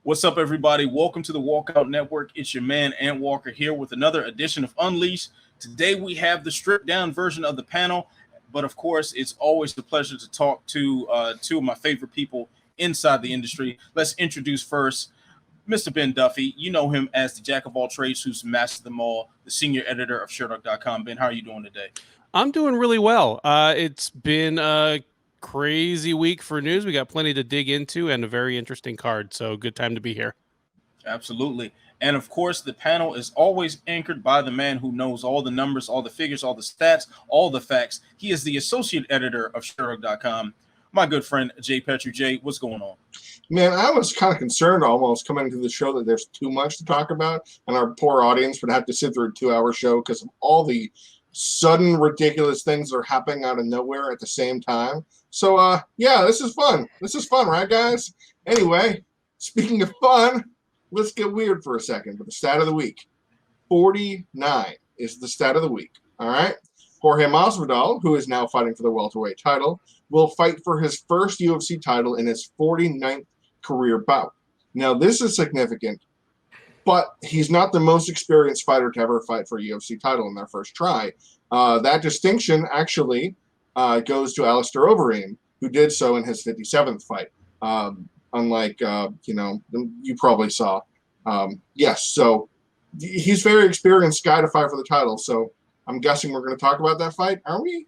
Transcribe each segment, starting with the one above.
What's up, everybody? Welcome to the Walkout Network. It's your man, Ant Walker, here with another edition of Unleashed. Today, we have the stripped-down version of the panel, but of course, it's always a pleasure to talk to two of my favorite people inside the industry. Let's introduce first Mr. Ben Duffy. You know him as the jack of all trades who's mastered them all, the senior editor of SureDuck.com. Ben, how are you doing today? I'm doing really well. It's been a crazy week for news. We got plenty to dig into and a very interesting card, so good time to be here. Absolutely. And of course, the panel is always anchored by the man who knows all the numbers, all the figures, all the stats, all the facts. He is the associate editor of SureDuck.com. My good friend, Jay Petru. Jay, what's going on? Man, I was kind of concerned almost coming into the show that there's too much to talk about, and our poor audience would have to sit through a 2-hour show because of all the sudden ridiculous things that are happening out of nowhere at the same time. So, yeah, this is fun. This is fun, right, guys? Anyway, speaking of fun, let's get weird for a second with the stat of the week. 49 is the stat of the week, all right? Jorge Masvidal, who is now fighting for the welterweight title, will fight for his first UFC title in his 49th career bout. Now, this is significant, but he's not the most experienced fighter to ever fight for a UFC title in their first try. That distinction actually goes to Alistair Overeem, who did so in his 57th fight. Unlike, you probably saw. Yes, so he's a very experienced guy to fight for the title. So I'm guessing we're going to talk about that fight, aren't we?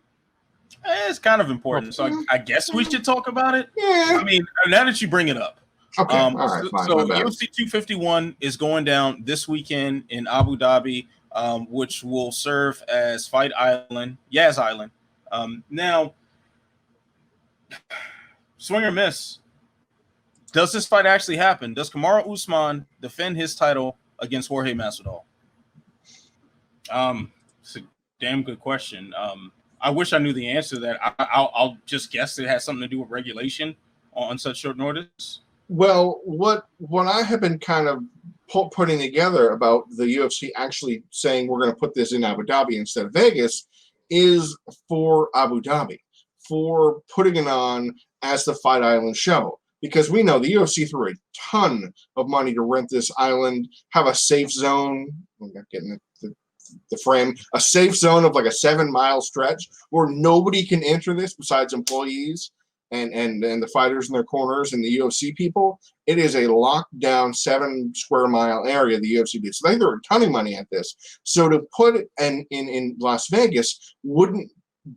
It's kind of important, so I guess we should talk about it. Yeah. I mean, now that you bring it up. Okay, all right, fine. So UFC 251 is going down this weekend in Abu Dhabi, which will serve as Fight Island, Yaz Island. Now, swing or miss. Does this fight actually happen? Does Kamaru Usman defend his title against Jorge Masvidal? It's a damn good question. I wish I knew the answer to that. I'll just guess it has something to do with regulation on such short notice. Well, what I have been kind of putting together about the UFC actually saying we're going to put this in Abu Dhabi instead of Vegas is for Abu Dhabi, for putting it on as the Fight Island show. Because we know the UFC threw a ton of money to rent this island, have a safe zone. I'm not getting the frame. A safe zone of like a 7-mile stretch where nobody can enter this besides employees and the fighters in their corners and the UFC people. It is a locked down 7-square-mile area the UFC did. So they threw a ton of money at this. So to put it in Las Vegas wouldn't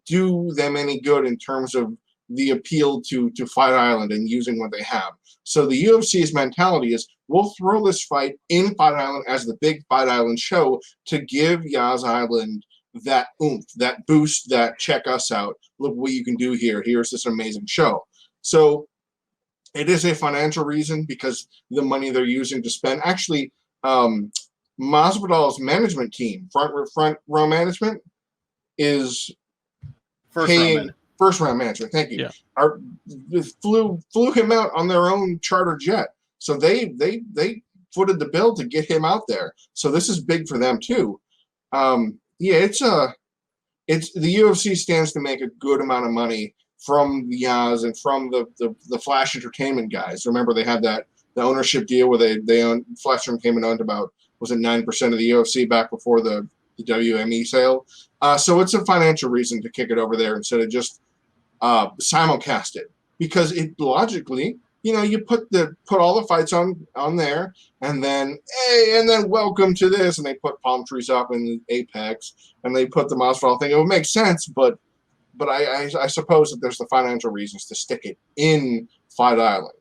do them any good in terms of the appeal to Fight Island and using what they have. So the UFC's mentality is we'll throw this fight in Fight Island as the big Fight Island show to give Yaz Island that oomph, that boost, that check us out. Look what you can do here. Here's this amazing show. So it is a financial reason because the money they're using to spend. Actually, Masvidal's management team, front row management, is paying first round management. Thank you. Yeah. Flew him out on their own charter jet. So they footed the bill to get him out there. So this is big for them too. It's the UFC stands to make a good amount of money from the Yaz and from the Flash Entertainment guys. Remember they had the ownership deal where they owned Flash Entertainment owned about 9% of the UFC back before the WME sale. So it's a financial reason to kick it over there instead of just simulcast it, because it logically, you put all the fights on there, and then welcome to this, and they put palm trees up in Apex, and they put the Masvidal thing. It would make sense, but I suppose that there's the financial reasons to stick it in Fight Island.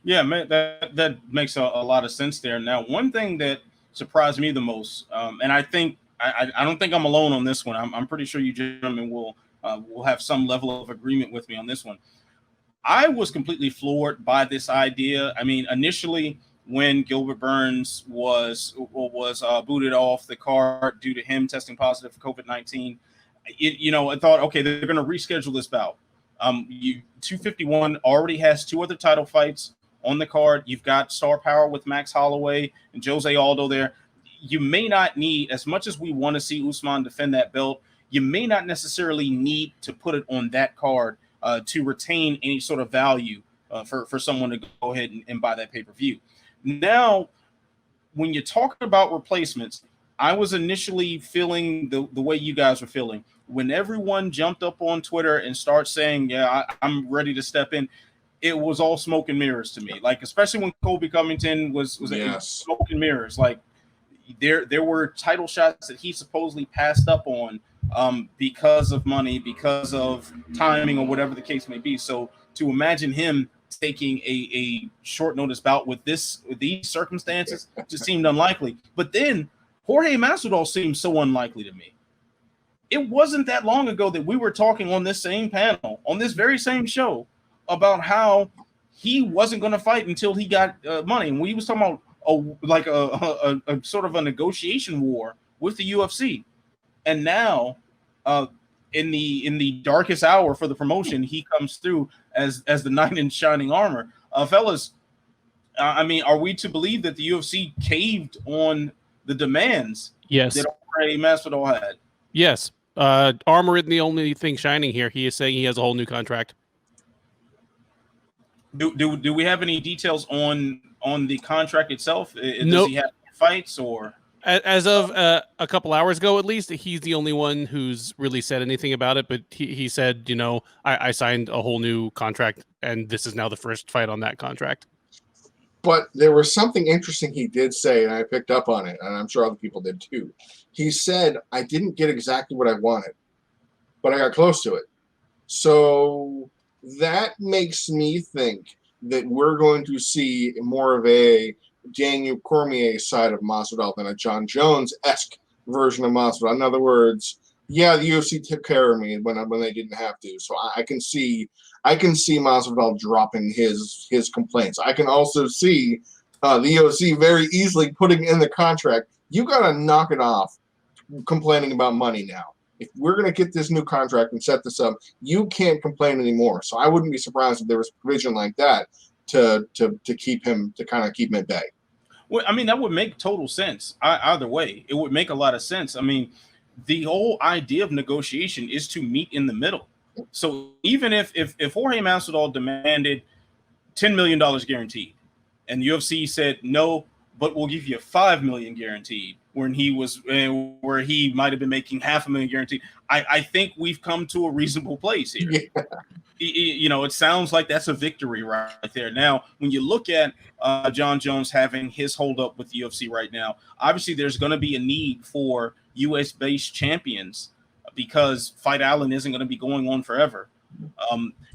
Yeah, man, that makes a lot of sense there. Now, one thing that surprised me the most, and I think I don't think I'm alone on this one. I'm pretty sure you gentlemen will have some level of agreement with me on this one. I was completely floored by this idea. I mean, initially when Gilbert Burns was booted off the card due to him testing positive for COVID-19, I thought, okay, they're going to reschedule this bout. 251 already has 2 other title fights on the card. You've got star power with Max Holloway and Jose Aldo there. You may not need, as much as we want to see Usman defend that belt, you may not necessarily need to put it on that card to retain any sort of value for someone to go ahead and buy that pay-per-view. Now, when you're talking about replacements, I was initially feeling the way you guys were feeling. When everyone jumped up on Twitter and started saying, yeah, I'm ready to step in, it was all smoke and mirrors to me. Like, especially when Colby Covington was smoke and mirrors. Like, there were title shots that he supposedly passed up on because of money, because of timing, or whatever the case may be. So to imagine him taking a short notice bout with these circumstances just seemed unlikely. But then Jorge Masvidal seemed so unlikely to me. It wasn't that long ago that we were talking on this same panel, on this very same show, about how he wasn't going to fight until he got money. And we was talking about a sort of a negotiation war with the UFC. And now in the darkest hour for the promotion, he comes through as the knight in shining armor. Fellas, I mean, are we to believe that the UFC caved on the demands that Jorge Masvidal had? Yes. Armor isn't the only thing shining here. He is saying he has a whole new contract. Do we have any details on the contract itself? Does Nope. he have fights or? As of a couple hours ago, at least, he's the only one who's really said anything about it. But he said, I signed a whole new contract, and this is now the first fight on that contract. But there was something interesting he did say, and I picked up on it, and I'm sure other people did too. He said, I didn't get exactly what I wanted, but I got close to it. So that makes me think that we're going to see more of a Daniel Cormier side of Masvidal than a John Jones-esque version of Masvidal. In other words, yeah, the UFC took care of me when they didn't have to. So I can see Masvidal dropping his complaints. I can also see the UFC very easily putting in the contract, you got to knock it off complaining about money now. If we're going to get this new contract and set this up, you can't complain anymore. So I wouldn't be surprised if there was provision like that to keep him at bay. Well, I mean, that would make total sense. Either way, it would make a lot of sense. I mean, the whole idea of negotiation is to meet in the middle. So even if Jorge Masvidal demanded $10 million guaranteed, and the UFC said no, but we'll give you $5 million guaranteed, when he was where he might have been making $500,000 guaranteed, I think we've come to a reasonable place here. Yeah. It sounds like that's a victory right there. Now, when you look at John Jones having his hold up with the UFC right now, obviously there's going to be a need for US-based champions because Fight Island isn't going to be going on forever.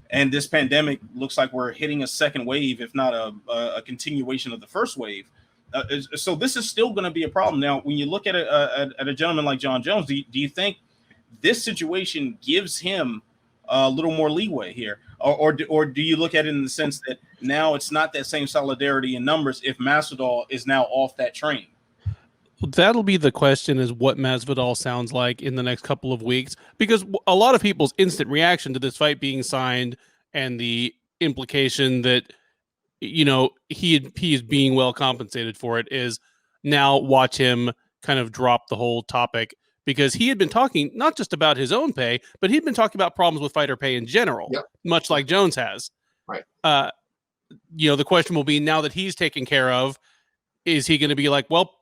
And this pandemic looks like we're hitting a second wave, if not a continuation of the first wave. So this is still going to be a problem. Now, when you look at a gentleman like John Jones, do you think this situation gives him a little more leeway here, or do you look at it in the sense that now it's not that same solidarity in numbers if Masvidal is now off that train? That'll be the question, is what Masvidal sounds like in the next couple of weeks, because a lot of people's instant reaction to this fight being signed and the implication that he is being well compensated for it is now watch him kind of drop the whole topic, because he had been talking not just about his own pay, but he'd been talking about problems with fighter pay in general, much like Jones has. Right. The question will be, now that he's taken care of, is he going to be like, well,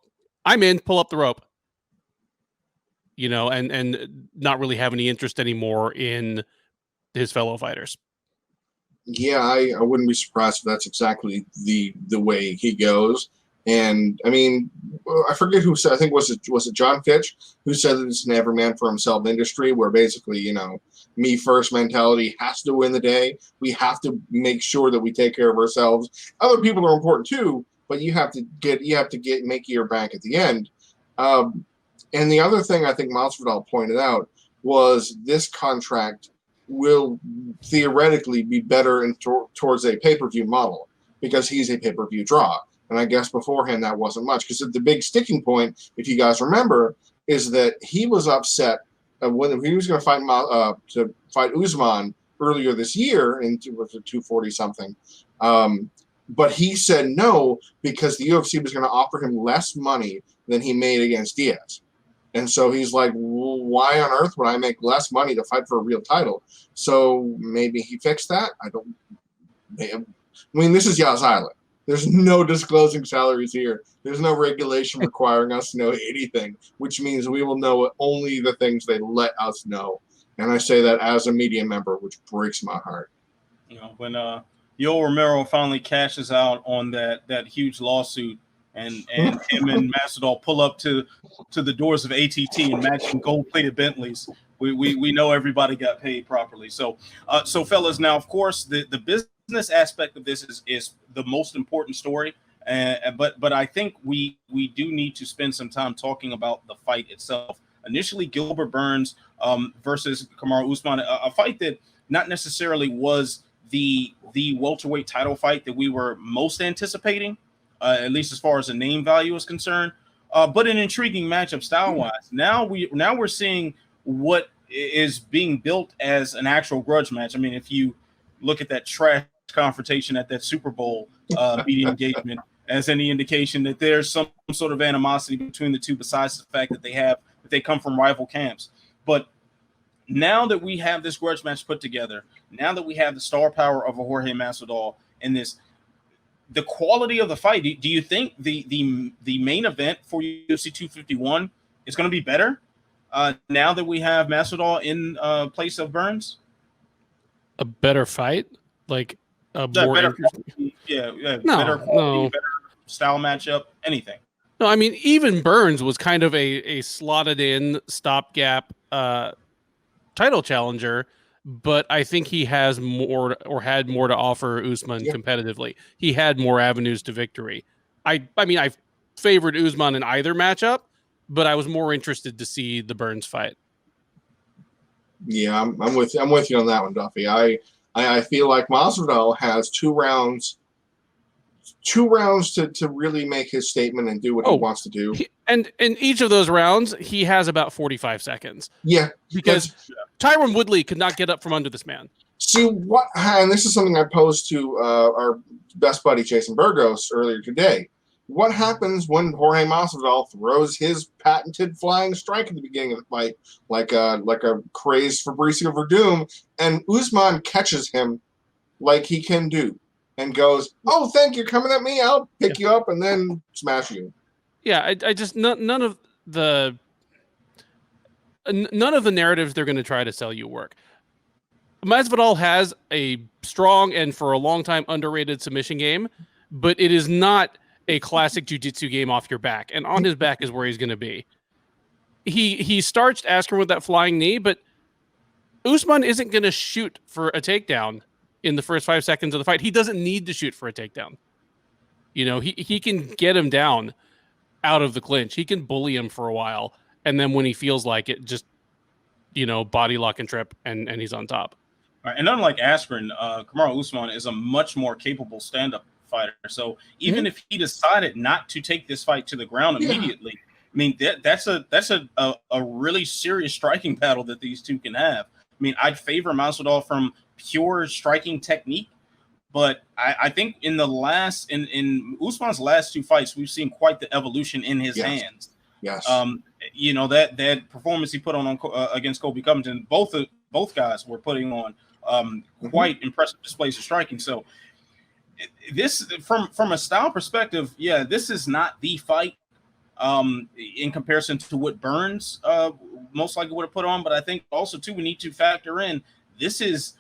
I'm in, pull up the rope, and not really have any interest anymore in his fellow fighters? Yeah, I wouldn't be surprised if that's exactly the way he goes. And I mean, I forget who said, I think was it John Fitch who said that it's an every man for himself industry, where basically, me first mentality has to win the day. We have to make sure that we take care of ourselves. Other people are important too, but you have to make your bank at the end. And the other thing I think Masvidal pointed out was this contract will theoretically be better towards a pay-per-view model, because he's a pay-per-view draw. And I guess beforehand that wasn't much, because the big sticking point, if you guys remember, is that he was upset when he was going to fight Usman earlier this year in 240 something. But he said no, because the UFC was going to offer him less money than he made against Diaz. And so he's like, well, why on earth would I make less money to fight for a real title? So maybe he fixed that. I mean, this is Yas Island. There's no disclosing salaries here. There's no regulation requiring us to know anything, which means we will know only the things they let us know. And I say that as a media member, which breaks my heart. You know, when Yoel Romero finally cashes out on that huge lawsuit, and him and Masvidal pull up to the doors of ATT and matching gold-plated Bentleys, we know everybody got paid properly. So fellas, now of course the business aspect of this is the most important story, but I think we do need to spend some time talking about the fight itself. Initially, Gilbert Burns versus Kamaru Usman, a fight that not necessarily was the welterweight title fight that we were most anticipating, at least as far as the name value is concerned, but an intriguing matchup style-wise. Now we're seeing what is being built as an actual grudge match. I mean, if you look at that trash confrontation at that Super Bowl media engagement as any indication that there's some sort of animosity between the two, besides the fact that they come from rival camps. But now that we have this grudge match put together, now that we have the star power of a Jorge Masvidal in this, the quality of the fight, do you think the main event for UFC 251 is going to be better now that we have Masvidal in place of Burns? A better fight? Like a more better quality, better quality, better style matchup, anything. No, I mean, even Burns was kind of a slotted in stopgap title challenger, but I think he has more or had more to offer Usman competitively. He had more avenues to victory. I mean, I favored Usman in either matchup, but I was more interested to see the Burns fight. Yeah, I'm with you on that one, Duffy. I feel like Masvidal has two rounds to really make his statement and do what he wants to do. And in each of those rounds, he has about 45 seconds. Yeah. Because Tyron Woodley could not get up from under this man. See, and this is something I posed to our best buddy Jason Burgos earlier today. What happens when Jorge Masvidal throws his patented flying strike at the beginning of the fight, like a crazed Fabricio Verdum, and Usman catches him like he can do, and goes, "Oh, thank you, coming at me. I'll pick you up and then smash you." Yeah, I just none of the narratives they're going to try to sell you work. Masvidal has a strong and for a long time underrated submission game, but it is not a classic jiu-jitsu game off your back, and on his back is where he's going to be. He starched Askren with that flying knee, but Usman isn't going to shoot for a takedown in the first 5 seconds of the fight. He doesn't need to shoot for a takedown. You know, he can get him down out of the clinch. He can bully him for a while, and then when he feels like it, just, you know, body lock and trip, and he's on top. All right, and unlike Askren, Kamaru Usman is a much more capable stand-up fighter. So even if he decided not to take this fight to the ground immediately, I mean, that's a really serious striking battle that these two can have. I mean, I'd favor Masvidal from pure striking technique, but I think in Usman's last two fights, we've seen quite the evolution in his hands. Yes. You know, that performance he put on against Colby Covington, both guys were putting on quite impressive displays of striking. So this, from a style perspective, this is not the fight in comparison to what Burns most likely would have put on. But I think also too, we need to factor in, this is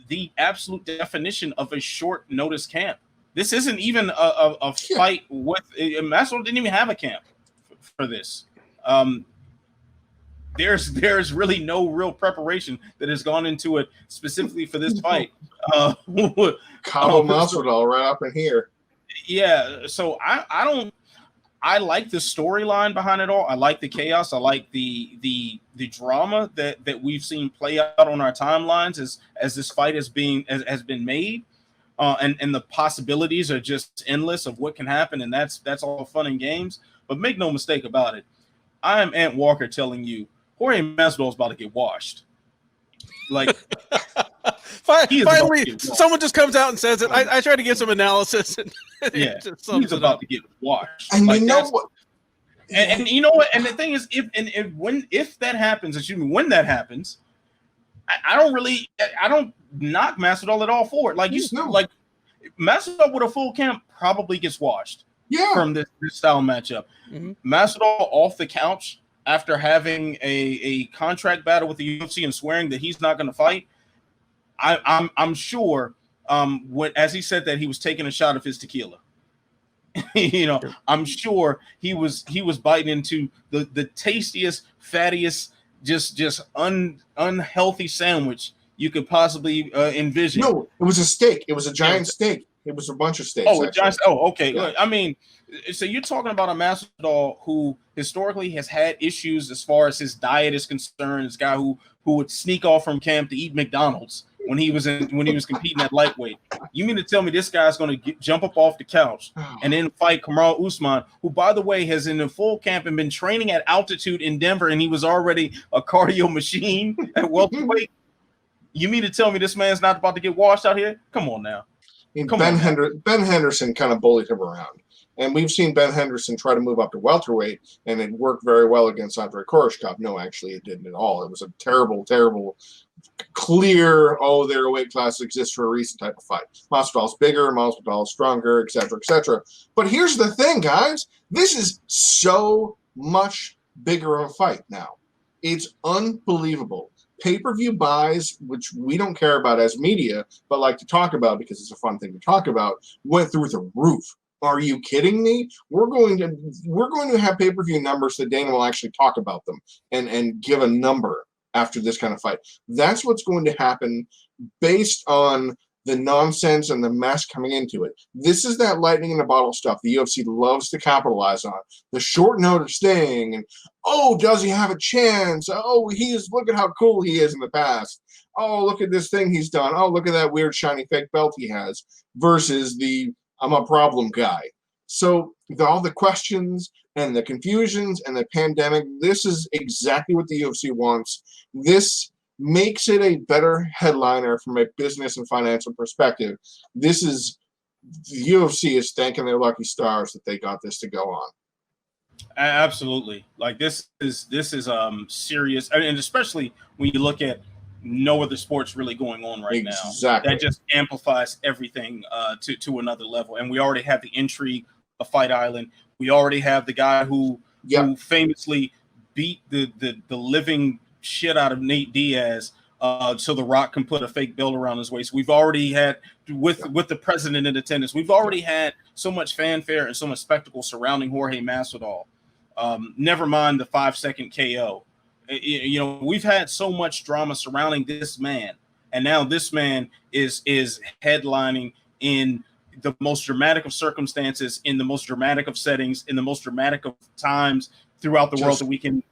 the absolute definition of a short notice camp. This isn't even a fight with Masvidal didn't even have a camp for this. There's really no real preparation that has gone into it specifically for this fight. Cabo Masvidal right up in here. Yeah, so I like the storyline behind it all. I like the chaos. I like the drama that we've seen play out on our timelines as this fight has been made, and the possibilities are just endless of what can happen, and that's all fun and games. But make no mistake about it, I am Ant Walker telling you, Jorge Masvidal is about to get washed. Like, finally, someone just comes out and says it. I try to get some analysis, and he's about to get washed. And you know what? And you know what? And the thing is, if that happens, when that happens, I don't knock Masvidal at all for it. Like Masvidal with a full camp probably gets washed from this style matchup. Masvidal off the couch after having a contract battle with the UFC and swearing that he's not going to fight. I'm sure as he said that, he was taking a shot of his tequila. I'm sure he was biting into the tastiest, fattiest, just unhealthy sandwich you could possibly envision. No, it was a steak. It was a giant steak. It was a bunch of steaks. Okay. Yeah. I mean, so you're talking about a Masvidal who historically has had issues as far as his diet is concerned. This guy who would sneak off from camp to eat McDonald's when he was competing at lightweight. You mean to tell me this guy's going to jump up off the couch and then fight Kamaru Usman, who, by the way, has in a full camp and been training at altitude in Denver, and he was already a cardio machine at welterweight? You mean to tell me this man's not about to get washed out here? Come on now. Ben Henderson kind of bullied him around. And we've seen Ben Henderson try to move up to welterweight, and it worked very well against Andrei Koreshkov. No, actually, it didn't at all. It was a terrible, terrible, clear, their weight class exists for a reason type of fight. Masvidal's bigger, Masvidal's stronger, etc., etc. But here's the thing, guys. This is so much bigger of a fight now. It's unbelievable. Pay-per-view buys, which we don't care about as media, but like to talk about because it's a fun thing to talk about, went through the roof. Are you kidding me? We're going to have pay-per-view numbers that Dana will actually talk about them and give a number after this kind of fight. That's what's going to happen based on the nonsense and the mess coming into it. This is that lightning in a bottle stuff the UFC loves to capitalize on. The short notice thing, and does he have a chance? Look at how cool he is in the past. Look at this thing he's done. Look at that weird shiny fake belt he has versus the I'm a problem guy. So all the questions and the confusions and the pandemic, this is exactly what the UFC wants. This makes it a better headliner from a business and financial perspective. The UFC is thanking their lucky stars that they got this to go on. Absolutely. Like this is serious. And especially when you look at no other sports really going on right now. That just amplifies everything to another level. And we already have the intrigue of Fight Island. We already have the guy who famously beat the living shit out of Nate Diaz so The Rock can put a fake belt around his waist. We've already had with the president in attendance. We've already had so much fanfare and so much spectacle surrounding Jorge Masvidal. Never mind the 5-second KO. We've had so much drama surrounding this man, and now this man is headlining in the most dramatic of circumstances, in the most dramatic of settings, in the most dramatic of times throughout the world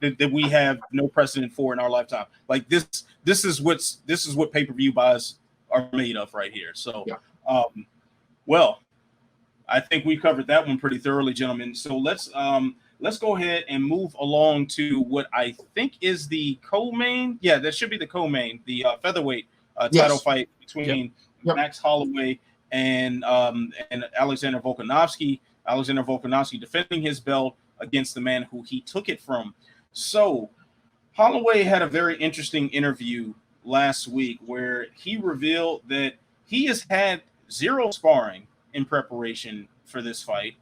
that we have no precedent for in our lifetime. Like this is what pay-per-view buys are made of right here. So, well, I think we covered that one pretty thoroughly, gentlemen. So let's go ahead and move along to what I think is the co-main. Yeah, that should be the co-main, the featherweight title fight between Max Holloway and Alexander Volkanovski. Alexander Volkanovski defending his belt against the man who he took it from. So Holloway had a very interesting interview last week where he revealed that he has had zero sparring in preparation for this fight,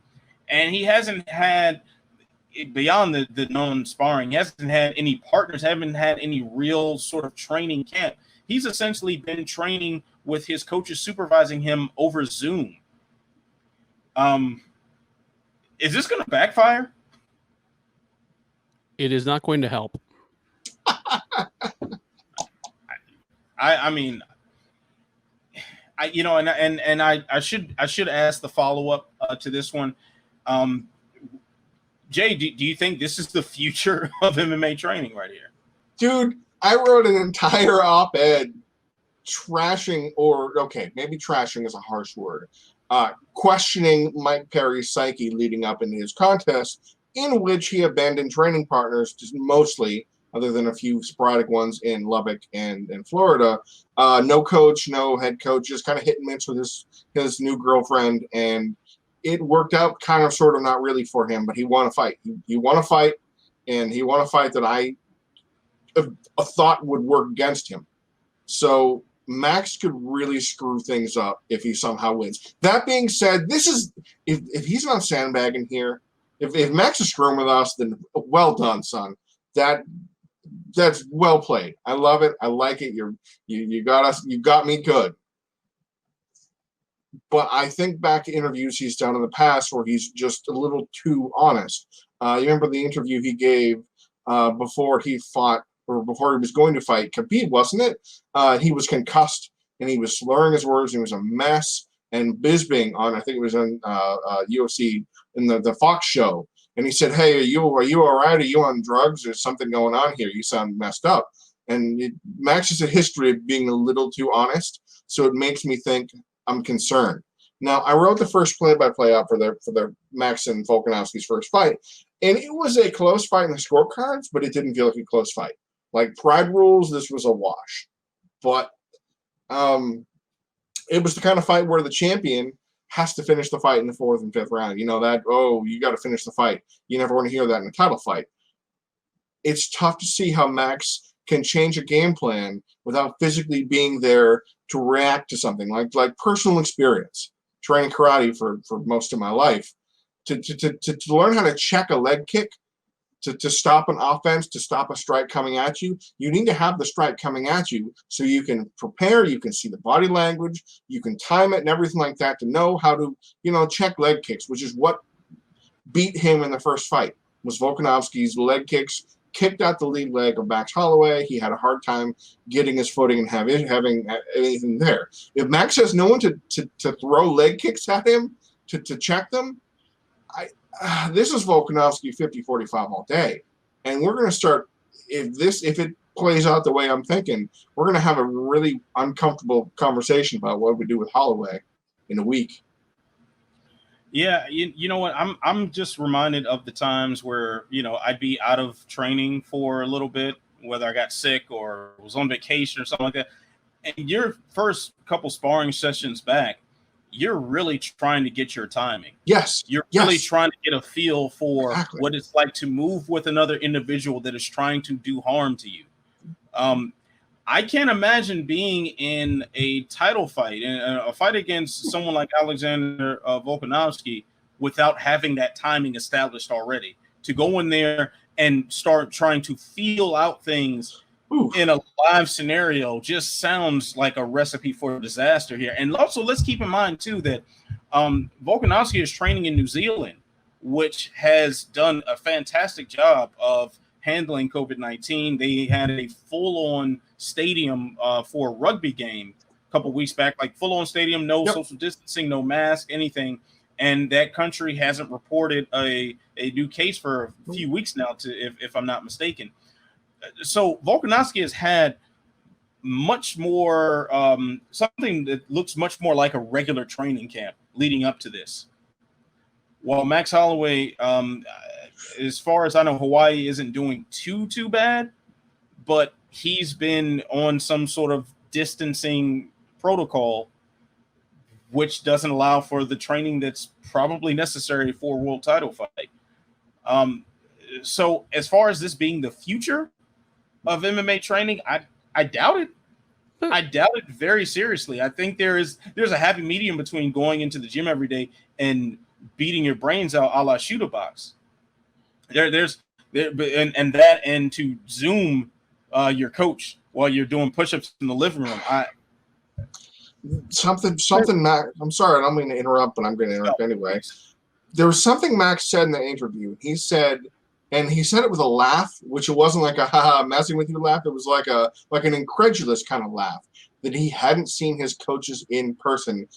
and he hasn't had, beyond the known sparring, he hasn't had any partners, haven't had any real sort of training camp. He's essentially been training with his coaches supervising him over Zoom. Is this going to backfire? It is not going to help. I should ask the follow-up to this one. Jay, do you think this is the future of MMA training right here? Dude, I wrote an entire op-ed maybe trashing is a harsh word, questioning Mike Perry's psyche leading up into his contest, in which he abandoned training partners, just mostly, other than a few sporadic ones in Lubbock and in Florida. No coach, no head coach, just kind of hit and miss with his new girlfriend, and it worked out kind of sort of not really for him, but he won a fight. He won a fight, and he won a fight that I thought would work against him. So Max could really screw things up if he somehow wins. That being said, this is if he's not sandbagging here, if Max is screwing with us, then well done, son. That's well played. I love it. I like it. You got us. You got me good. But I think back to interviews he's done in the past where he's just a little too honest. You remember the interview he gave before he fought, or before he was going to fight Khabib, wasn't it? He was concussed and he was slurring his words. And he was a mess. And Bisping I think it was on UFC in the Fox show. And he said, "Hey, are you all right? Are you on drugs? There's something going on here. You sound messed up." And Max has a history of being a little too honest. So it makes me think I'm concerned. Now, I wrote the first play-by-play out for the Max and Volkanovski's first fight. And it was a close fight in the scorecards, but it didn't feel like a close fight. Like Pride rules, this was a wash. But it was the kind of fight where the champion has to finish the fight in the 4th and 5th round. You know that, you got to finish the fight. You never want to hear that in a title fight. It's tough to see how Max can change a game plan without physically being there to react to something like personal experience. Training karate for most of my life. To learn how to check a leg kick, to stop an offense, to stop a strike coming at you, you need to have the strike coming at you so you can prepare, you can see the body language, you can time it and everything like that to know how to, check leg kicks, which is what beat him in the first fight, was Volkanovski's leg kicks, kicked out the lead leg of Max Holloway. He had a hard time getting his footing and having anything there. If Max has no one to throw leg kicks at him, to check them, this is Volkanovski 50-45 all day. And we're going to start, if it plays out the way I'm thinking, we're going to have a really uncomfortable conversation about what we do with Holloway in a week. Yeah, you know what? I'm just reminded of the times where, I'd be out of training for a little bit, whether I got sick or was on vacation or something like that. And your first couple sparring sessions back, you're really trying to get your timing. Yes. You're really trying to get a feel for what it's like to move with another individual that is trying to do harm to you. I can't imagine being in a title fight, in a fight against someone like Alexander Volkanovski, without having that timing established already. To go in there and start trying to feel out things in a live scenario just sounds like a recipe for disaster here. And also, let's keep in mind, too, that Volkanovski is training in New Zealand, which has done a fantastic job of handling COVID-19. They had a full-on stadium for a rugby game a couple weeks back, like full-on stadium, no social distancing, no mask, anything. And that country hasn't reported a new case for a few weeks now, if I'm not mistaken. So Volkanovski has had much more something that looks much more like a regular training camp leading up to this. While Max Holloway, as far as I know, Hawaii isn't doing too bad, but he's been on some sort of distancing protocol, which doesn't allow for the training that's probably necessary for a world title fight. So as far as this being the future of MMA training, I doubt it. I doubt it very seriously. I think there's a happy medium between going into the gym every day and beating your brains out a la shooter box. And to Zoom your coach while you're doing push-ups in the living room. Something Max, I'm sorry, I don't mean to interrupt, but I'm going to interrupt anyway. There was something Max said in the interview. He said it with a laugh, which it wasn't like a haha messing with you laugh. It was like an incredulous kind of laugh, that he hadn't seen his coaches in person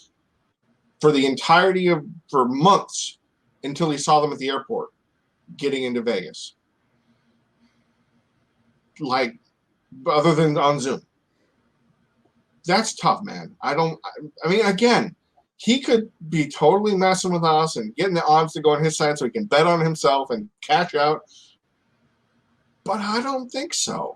for the entirety for months until he saw them at the airport getting into Vegas. Like, other than on Zoom. That's tough, man. I mean, again, he could be totally messing with us and getting the odds to go on his side so he can bet on himself and cash out. But I don't think so.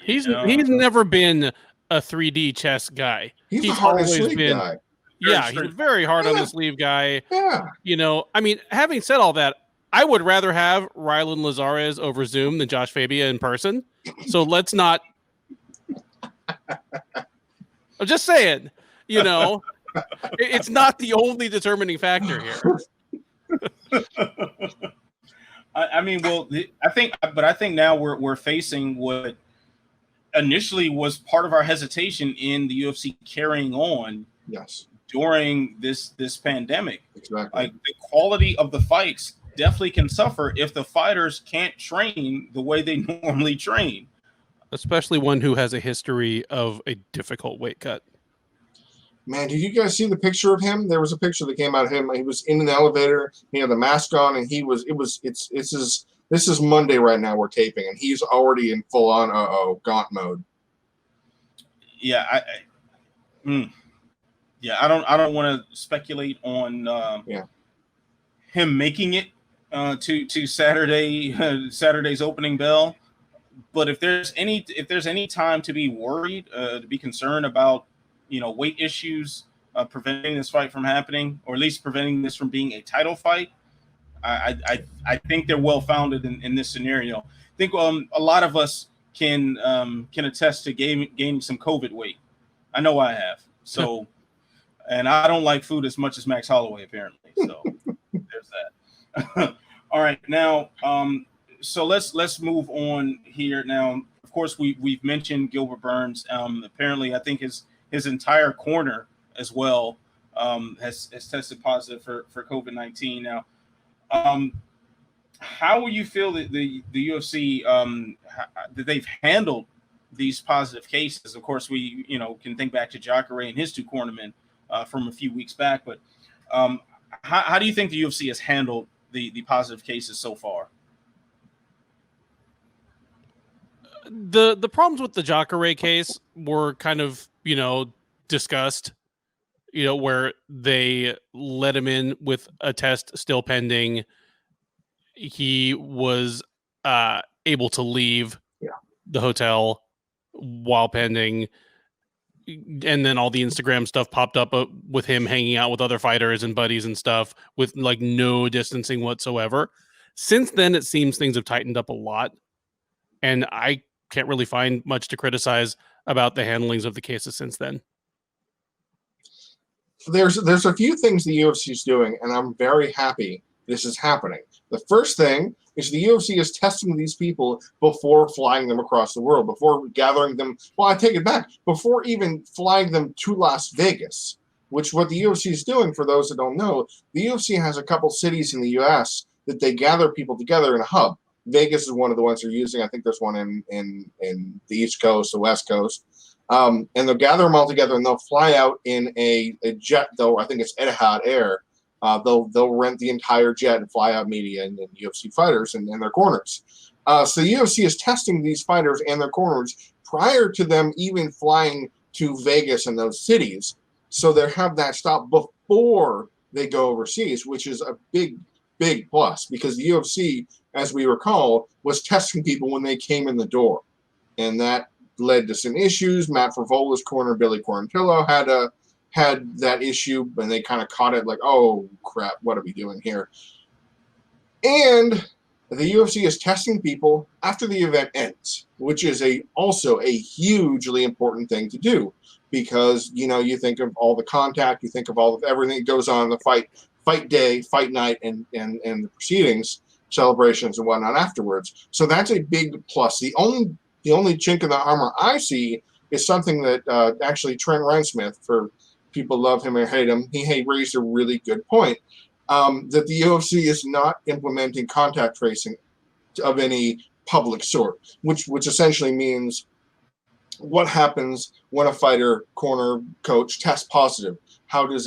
He's never been a 3D chess guy. He's a hard on sleeve guy. Yeah, he's a very hard on the sleeve guy. Yeah. I mean, having said all that, I would rather have Rylan Lazarez over Zoom than Josh Fabia in person. So let's not I'm just saying, it's not the only determining factor here. I mean, well, I think now we're facing what initially was part of our hesitation in the UFC carrying on. Yes. During this pandemic. Exactly. Like, the quality of the fights definitely can suffer if the fighters can't train the way they normally train. Especially one who has a history of a difficult weight cut. Man, did you guys see the picture of him? There was a picture that came out of him. He was in an elevator. He had the mask on, and this is Monday right now. We're taping, and he's already in full on gaunt mode. Yeah, I don't want to speculate on him making it to Saturday's opening bell. But if there's any time to be worried, to be concerned about, weight issues preventing this fight from happening, or at least preventing this from being a title fight, I think they're well founded in this scenario. I think a lot of us can attest to gaining some COVID weight. I know I have. So, and I don't like food as much as Max Holloway, apparently. So there's that. All right, now, so let's move on here. Now, of course, we've mentioned Gilbert Burns. Apparently, I think his entire corner as well has tested positive for COVID-19. Now, how will you feel that the UFC that they've handled these positive cases? Of course, we can think back to Jacare and his two cornermen from a few weeks back, but how do you think the UFC has handled the positive cases so far? The problems with the Jacare case were kind of discussed, where they let him in with a test still pending. He was able to leave the hotel while pending, and then all the Instagram stuff popped up with him hanging out with other fighters and buddies and stuff with like no distancing whatsoever. Since then, it seems things have tightened up a lot, and I can't really find much to criticize about the handlings of the cases since then. There's a few things the UFC is doing, and I'm very happy this is happening. The first thing is the UFC is testing these people before flying them across the world, before gathering them. Well, I take it back. Before even flying them to Las Vegas, which what the UFC is doing, for those that don't know, the UFC has a couple cities in the U.S. that they gather people together in a hub. Vegas is one of the ones they're using. I think there's one in the East Coast, the West Coast. And they'll gather them all together, and they'll fly out in a jet, though I think it's Etihad Air. They'll rent the entire jet and fly out media and UFC fighters and their corners. So the UFC is testing these fighters and their corners prior to them even flying to Vegas and those cities. So they have that stop before they go overseas, which is a big plus, because the UFC, as we recall, was testing people when they came in the door. And that led to some issues. Matt Frivola's corner, Billy Quarantillo, had that issue, and they kind of caught it like, oh, crap, what are we doing here? And the UFC is testing people after the event ends, which is also a hugely important thing to do, because, you think of all the contact, you think of everything that goes on in the fight day, fight night, and the proceedings, celebrations and whatnot afterwards. So that's a big plus. The only chink in the armor I see is something that actually Trent Reinsmith, for people love him or hate him, he raised a really good point, that the UFC is not implementing contact tracing of any public sort, which essentially means what happens when a fighter, corner, coach tests positive? How do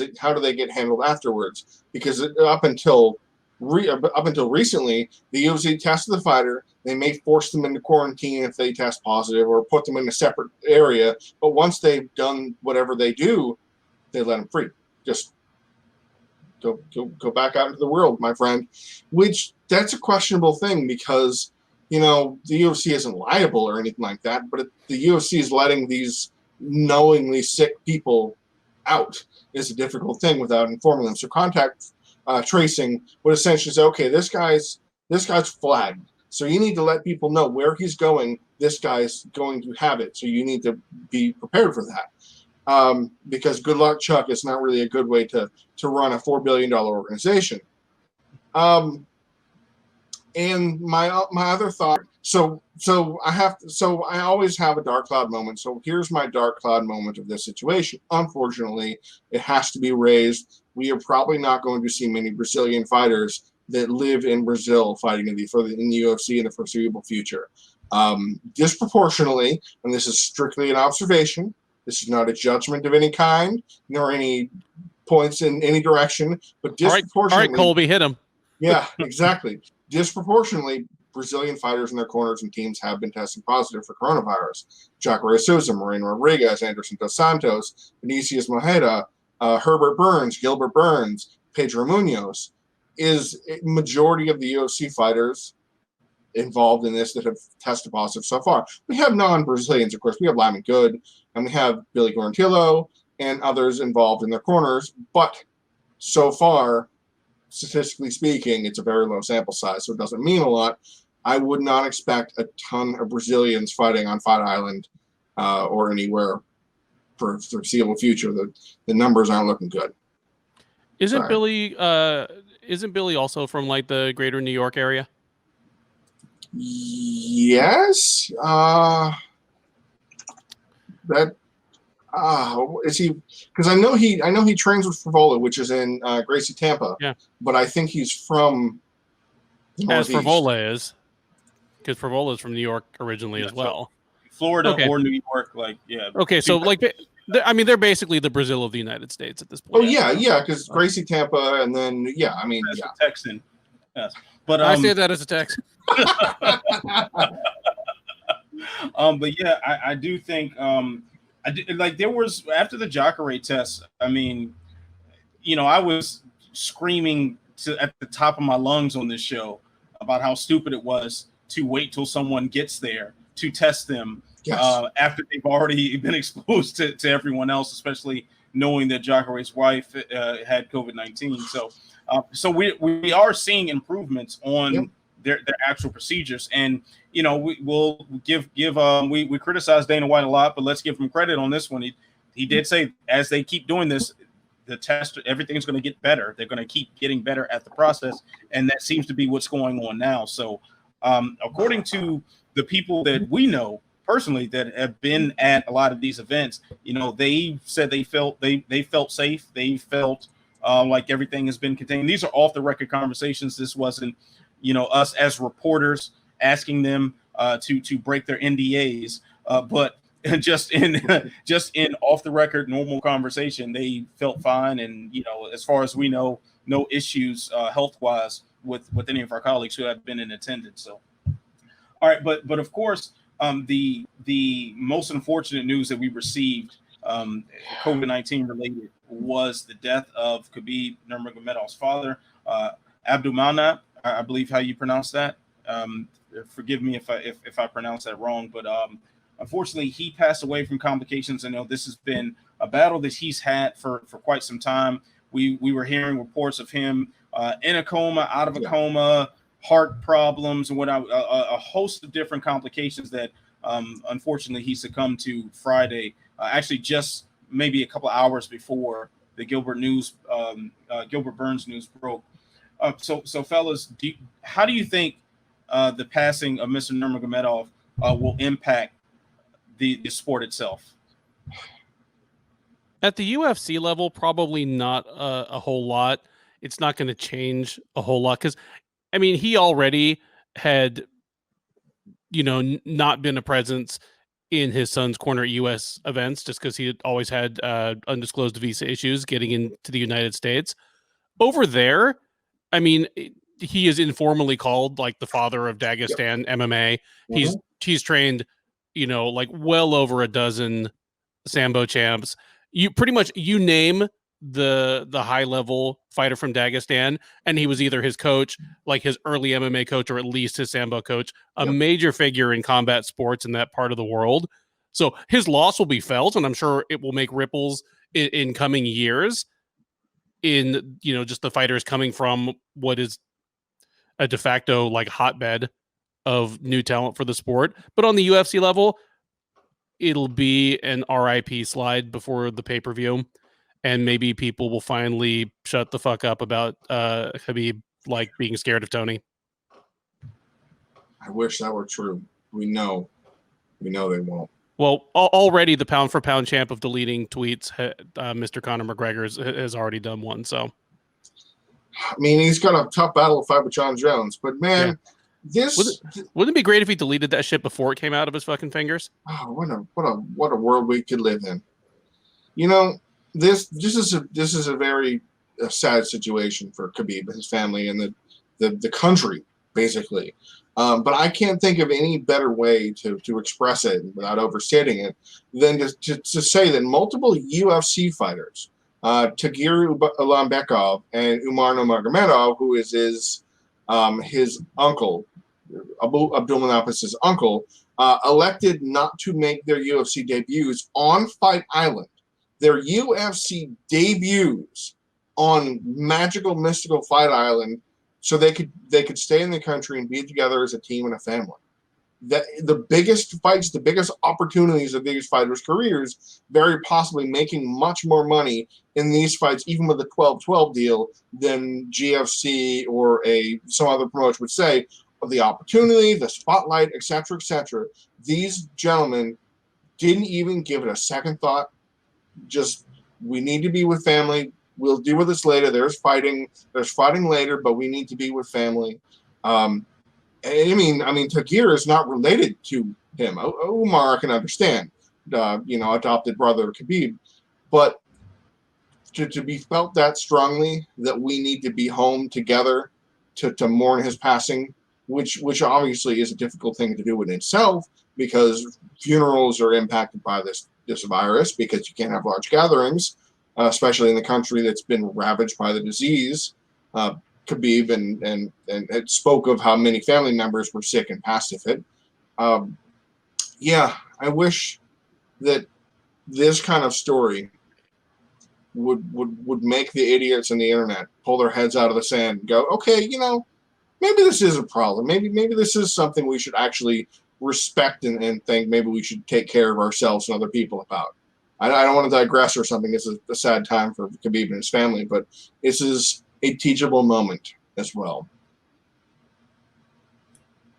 they get handled afterwards? Because up until recently, the UFC tested the fighter. They may force them into quarantine if they test positive, or put them in a separate area. But once they've done whatever they do, they let them free. Just go back out into the world, my friend. Which, that's a questionable thing, because the UFC isn't liable or anything like that, but the UFC is letting these knowingly sick people out is a difficult thing without informing them. So contact tracing would essentially say, okay, this guy's flagged. So you need to let people know where he's going. This guy's going to have it. So you need to be prepared for that. Because good luck, Chuck, is not really a good way to run a $4 billion organization. And my other thought, so I always have a dark cloud moment. So here's my dark cloud moment of this situation. Unfortunately, it has to be raised. We are probably not going to see many Brazilian fighters that live in Brazil fighting in the UFC in the foreseeable future. Disproportionately, and this is strictly an observation, this is not a judgment of any kind, nor any points in any direction, but disproportionately. All right, Colby, hit him. Yeah, exactly. Disproportionately, Brazilian fighters in their corners and teams have been testing positive for coronavirus. Jacare Souza, Moreno Rodriguez, Anderson dos Santos, Vinicius Moreira, Herbert Burns, Gilbert Burns, Pedro Munoz. Is a majority of the UFC fighters involved in this that have tested positive so far. We have non-Brazilians, of course. We have Lyman Good, and we have Billy Quarantillo, and others involved in their corners. But so far, statistically speaking, it's a very low sample size, so it doesn't mean a lot. I would not expect a ton of Brazilians fighting on Fight Island or anywhere for the foreseeable future. The numbers aren't looking good. Isn't Billy also from like the greater New York area? Yes. Is he? Because I know he trains with Frivola, which is in Gracie, Tampa. Yeah. But I think he's from the As Northeast. Frivola is, because Frivola is from New York originally as well. Florida Okay. or New York, like, yeah. Okay, so like, I mean, they're basically the Brazil of the United States at this point. Oh yeah, because Gracie, Tampa, and then As a Texan. Yes. But I say that as a Texan. But yeah, I do think there was after the Jacare test. I mean, I was screaming at the top of my lungs on this show about how stupid it was to wait till someone gets there to test them. Yes. After they've already been exposed to everyone else, especially knowing that Jacare's wife had COVID-19. So we are seeing improvements on their actual procedures, and we'll we criticize Dana White a lot, but let's give him credit on this one. He did say as they keep doing this, the test, everything's going to get better. They're going to keep getting better at the process, and that seems to be what's going on now. So according to the people that we know personally that have been at a lot of these events, they said they felt safe. They felt like everything has been contained. These are off the record conversations. This wasn't, us as reporters asking them to break their NDAs, but just in off the record normal conversation, they felt fine. And as far as we know, no issues health wise with any of our colleagues who have been in attendance. So, all right, but of course. The most unfortunate news that we received, COVID-19 related, was the death of Khabib Nurmagomedov's father, Abdulmanap. I believe how you pronounce that. Forgive me if I pronounce that wrong, but unfortunately, he passed away from complications. I know this has been a battle that he's had for quite some time. We were hearing reports of him in a coma, out of a coma, heart problems, and a host of different complications that unfortunately he succumbed to Friday, actually just maybe a couple of hours before the Gilbert Burns news broke. So fellas, how do you think the passing of Mr. Nurmagomedov will impact the sport itself? At the UFC level, probably not a whole lot. It's not going to change a whole lot because, I mean, he already had, not been a presence in his son's corner at U.S. events just because he had always had undisclosed visa issues getting into the United States. Over there, I mean, he is informally called like the father of Dagestan MMA. Mm-hmm. He's trained, like well over a dozen Sambo champs. You pretty much name the high level fighter from Dagestan, and he was either his coach, like his early MMA coach, or at least his Sambo coach, a major figure in combat sports in that part of the world. So his loss will be felt, and I'm sure it will make ripples in coming years in, just the fighters coming from what is a de facto like hotbed of new talent for the sport. But on the UFC level, it'll be an RIP slide before the pay-per-view, and maybe people will finally shut the fuck up about Khabib like being scared of Tony. I wish that were true. We know they won't. Well, already the pound for pound champ of deleting tweets, Mr. Conor McGregor has already done one. So, I mean, he's got a tough battle to fight with John Jones, but man, wouldn't it be great if he deleted that shit before it came out of his fucking fingers? Oh, what a world we could live in. You know, this is a very sad situation for Khabib, his family, and the country, basically. But I can't think of any better way to express it without overstating it than to say that multiple UFC fighters, Tagir Ulanbekov and Umar Nurmagomedov, who is his uncle, Abdulmanap's uncle, elected not to make their UFC debuts on Fight Island. Their UFC debuts on magical, mystical Fight Island, so they could stay in the country and be together as a team and a family. The biggest fights, the biggest opportunities of these fighters' careers, very possibly making much more money in these fights, even with a 12-12 deal, than GFC or some other promotion would say. Of the opportunity, the spotlight, etc., etc. These gentlemen didn't even give it a second thought. Just, we need to be with family. We'll deal with this later. There's fighting later, but we need to be with family. I mean, Tagir is not related to him. Umar I can understand, adopted brother of Khabib, but to be felt that strongly that we need to be home together to mourn his passing, which obviously is a difficult thing to do in itself, because funerals are impacted by this virus, because you can't have large gatherings, especially in the country that's been ravaged by the disease. Khabib and it spoke of how many family members were sick and passed of it. I wish that this kind of story would make the idiots on the internet pull their heads out of the sand and go, okay, maybe this is a problem. Maybe this is something we should actually respect and think maybe we should take care of ourselves and other people about. I don't want to digress or something. This is a sad time for Khabib and his family, but this is a teachable moment as well.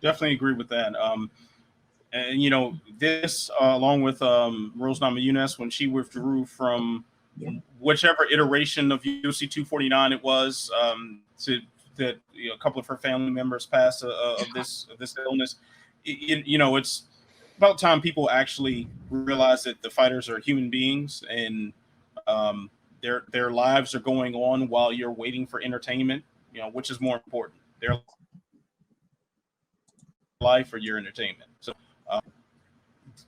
Definitely agree with that. And this along with Rose Namajunas, when she withdrew from whichever iteration of UFC 249 it was, that a couple of her family members passed of this illness. It's about time people actually realize that the fighters are human beings, and their lives are going on while you're waiting for entertainment. Which is more important, their life or your entertainment? So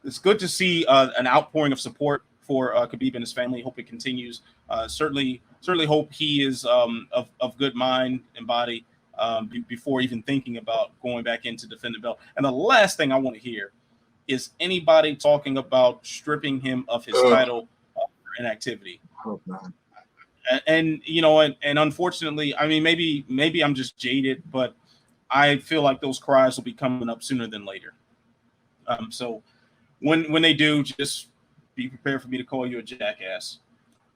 it's good to see an outpouring of support for Khabib and his family. Hope it continues. Certainly hope he is of good mind and body before even thinking about going back in to defend the belt. And the last thing I want to hear is anybody talking about stripping him of his title for inactivity. Hope not. And unfortunately, I mean, maybe I'm just jaded, but I feel like those cries will be coming up sooner than later. So when they do, just be prepared for me to call you a jackass.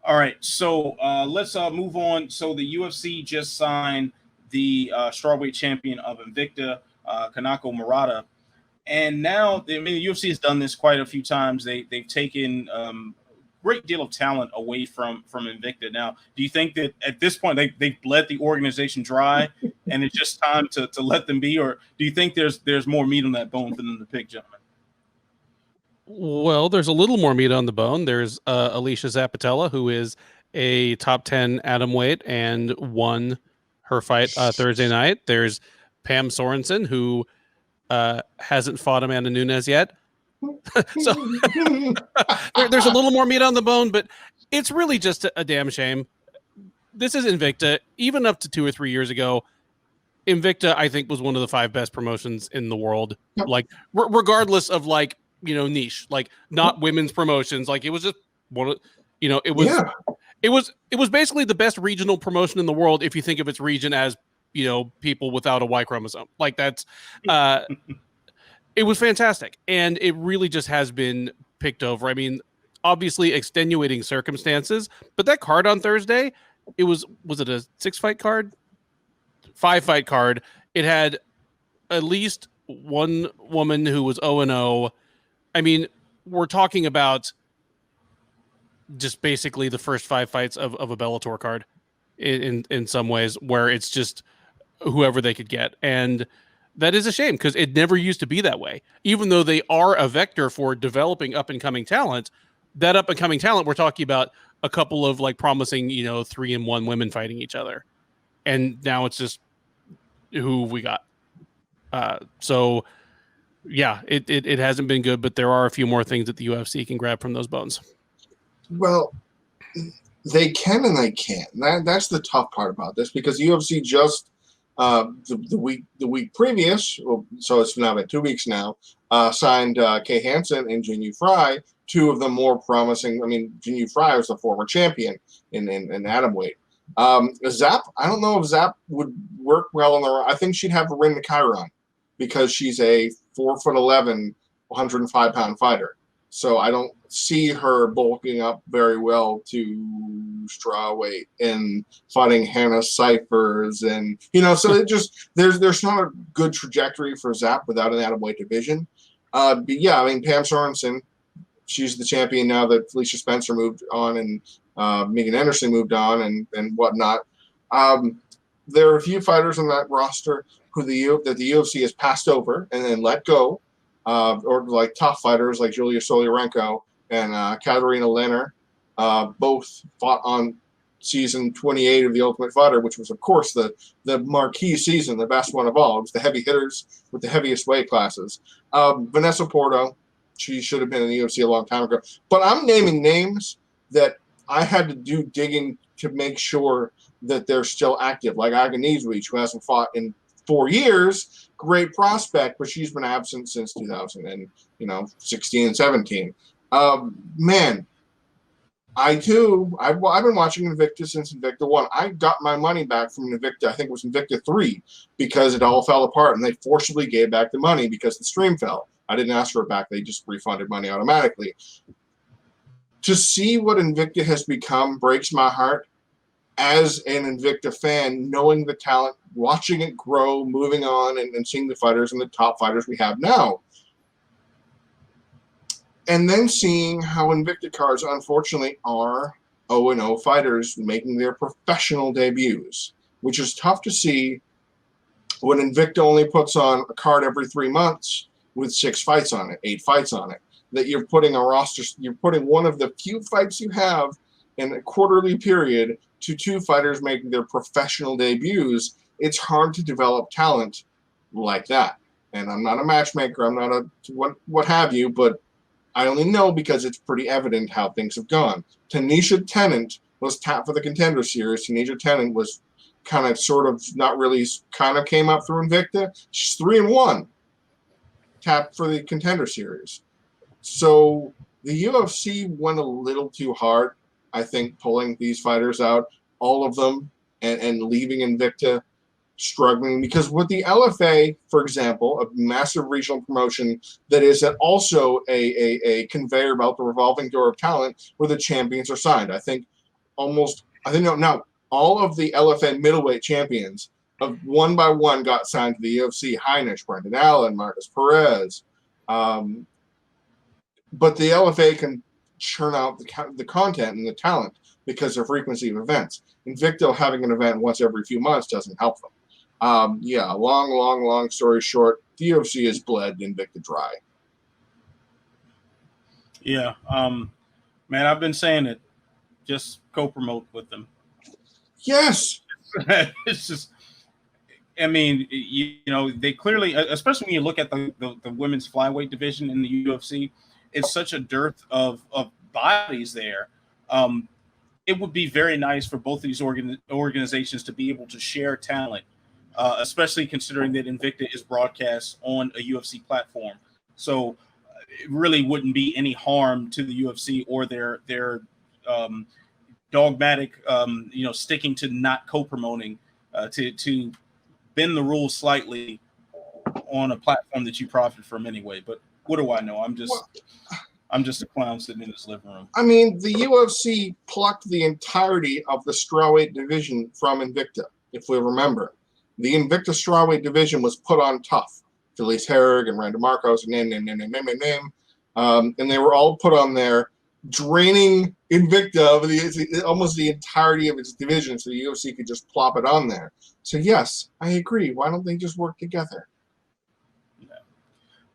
All right, so let's move on. So the UFC just signed the strawweight champion of Invicta, Kanako Murata, and now the UFC has done this quite a few times. They've taken great deal of talent away from Invicta. Now, do you think that at this point they've bled the organization dry and it's just time to let them be, or do you think there's more meat on that bone for them to pick, gentlemen? Well, there's a little more meat on the bone. There's Alicia Zapatella, who is a top 10 atomweight and won her fight Thursday night. There's Pam Sorensen, who hasn't fought Amanda Nunes yet. So there's a little more meat on the bone, but it's really just a damn shame. This is Invicta. Even up to 2 or 3 years ago, Invicta, I think, was one of the 5 best promotions in the world. Yep. Like, regardless of niche, like not women's promotions. Like, it was just one of, it was basically the best regional promotion in the world if you think of its region as people without a Y chromosome. Like that's it was fantastic, and it really just has been picked over. I mean, obviously extenuating circumstances, but that card on Thursday, was it a 6-fight card? 5-fight card. It had at least one woman who was 0-0. I mean, we're talking about just basically the first 5 fights of a Bellator card in some ways, where it's just whoever they could get. And that is a shame, because it never used to be that way. Even though they are a vector for developing up-and-coming talent, that up-and-coming talent, we're talking about a couple of like promising, 3-1 women fighting each other. And now it's just who we got. So yeah, it hasn't been good, but there are a few more things that the UFC can grab from those bones. Well, they can and they can't. That's the tough part about this, because UFC just the week previous, so it's now been 2 weeks now, signed Kay Hansen and Jinh Yu Frey, two of the more promising. I mean, Jinh Yu Frey was the former champion in atomweight. Zap, I don't know if Zap would work well in the. I think she'd have to win the Chiron, because she's a 4'11", 105-pound fighter. So I don't see her bulking up very well to strawweight and fighting Hannah Cyphers, and so it just there's not a good trajectory for Zap without an atomweight division. But yeah, I mean, Pam Sorensen, she's the champion now that Felicia Spencer moved on and Megan Anderson moved on and whatnot. There are a few fighters on that roster that the UFC has passed over and then let go. Or like tough fighters like Julia Soliarenko and Katarina Lenner, both fought on season 28 of The Ultimate Fighter, which was, of course, the marquee season, the best one of all. It was the heavy hitters with the heaviest weight classes. Vanessa Porto, she should have been in the UFC a long time ago. But I'm naming names that I had to do digging to make sure that they're still active, like Agonizwich, who hasn't fought in 4 years. Great prospect, but she's been absent since 2016 and 17. Man, I've been watching Invicta since Invicta 1. I got my money back from Invicta, I think it was Invicta 3, because it all fell apart, and they forcibly gave back the money because the stream fell. I didn't ask for it back. They just refunded money automatically. To see what Invicta has become breaks my heart as an Invicta fan, knowing the talent, watching it grow, moving on, and seeing the fighters and the top fighters we have now. And then seeing how Invicta cards, unfortunately, are 0-0 fighters making their professional debuts, which is tough to see when Invicta only puts on a card every 3 months with 6 fights on it, 8 fights on it. That you're putting a roster, you're putting one of the few fights you have in a quarterly period to 2 fighters making their professional debuts. It's hard to develop talent like that. And I'm not a matchmaker, I'm not a what have you, but I only know because it's pretty evident how things have gone. Tanisha Tennant was tapped for the Contender Series. Tanisha Tennant was kind of came up through Invicta. She's 3-1, tapped for the Contender Series. So the UFC went a little too hard, I think, pulling these fighters out, all of them, and leaving Invicta struggling. Because with the LFA, for example, a massive regional promotion that is also a conveyor belt, the revolving door of talent, where the champions are signed. I think all of the LFA middleweight champions of one by one got signed to the UFC. Heinisch, Brendan Allen, Marcus Perez. But the LFA can churn out the content and the talent because of frequency of events. Invicta having an event once every few months doesn't help them. Long story short, the UFC has bled Invicta dry. Yeah, man, I've been saying it. Just co-promote with them. Yes. It's just, I mean, they clearly, especially when you look at the women's flyweight division in the UFC, it's such a dearth of bodies there. It would be very nice for both of these organizations to be able to share talent, especially considering that Invicta is broadcast on a UFC platform. So it really wouldn't be any harm to the UFC or their dogmatic, sticking to not co-promoting to bend the rules slightly on a platform that you profit from anyway. But what do I know? I'm just a clown sitting in his living room. I mean, the UFC plucked the entirety of the strawweight division from Invicta, if we remember. The Invicta strawweight division was put on tough. Felice Herrig and Randa Marcos and name. And they were all put on there, draining Invicta of almost the entirety of its division, so the UFC could just plop it on there. So yes, I agree. Why don't they just work together?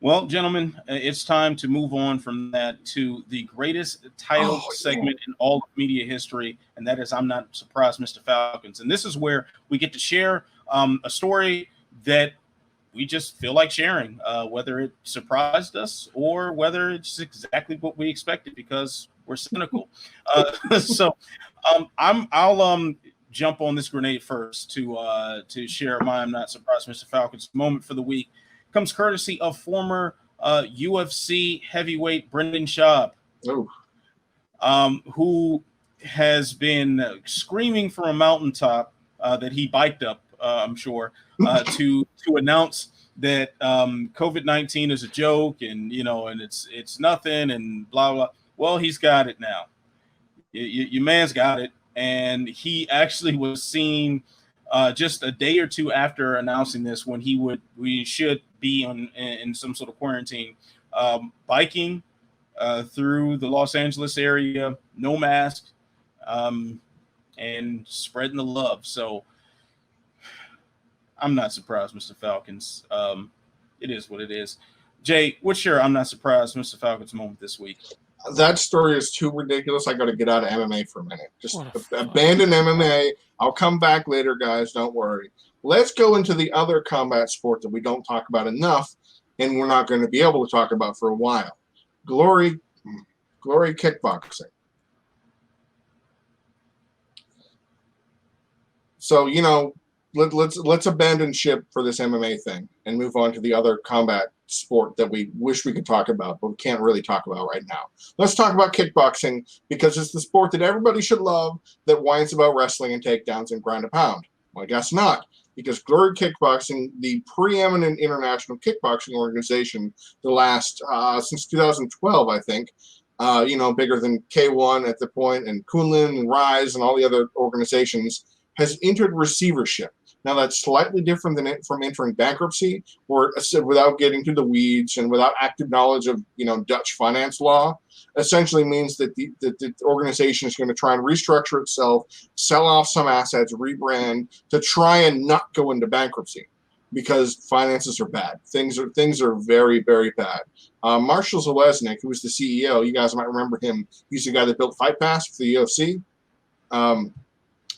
Well, gentlemen, it's time to move on from that to the greatest title segment in all of media history, and that is I'm Not Surprised, Mr. Falcons. And this is where we get to share a story that we just feel like sharing, whether it surprised us or whether it's exactly what we expected because we're cynical. I'll jump on this grenade first to share my I'm Not Surprised, Mr. Falcons moment for the week. Comes courtesy of former UFC heavyweight Brendan Schaub, who has been screaming from a mountaintop that he biked up, I'm sure, to announce that COVID-19 is a joke and and it's nothing and blah blah. Well, he's got it now. Your man's got it, and he actually was seen just a day or two after announcing this when we should be in some sort of quarantine, biking through the Los Angeles area, no mask, and spreading the love. So I'm not surprised, Mr. Falcons. It is what it is. Jay, what's your I'm Not Surprised, Mr. Falcons moment this week? That story is too ridiculous. I got to get out of MMA for a minute. Just abandon MMA. I'll come back later, guys. Don't worry. Let's go into the other combat sport that we don't talk about enough, and we're not going to be able to talk about for a while. Glory kickboxing. So, let's abandon ship for this MMA thing and move on to the other combat sport that we wish we could talk about, but we can't really talk about right now. Let's talk about kickboxing because it's the sport that everybody should love that whines about wrestling and takedowns and ground and pound. Well, I guess not, because Glory Kickboxing, the preeminent international kickboxing organization, the last since 2012, I think, bigger than K1 at the point and Kunlun and Rise and all the other organizations, has entered receivership. Now, that's slightly different from entering bankruptcy, where without getting to the weeds and without active knowledge of Dutch finance law, essentially means that the organization is going to try and restructure itself, sell off some assets, rebrand to try and not go into bankruptcy because finances are bad. Things are very, very bad. Marshall Zalesnik, who was the CEO, you guys might remember him. He's the guy that built Fight Pass for the UFC.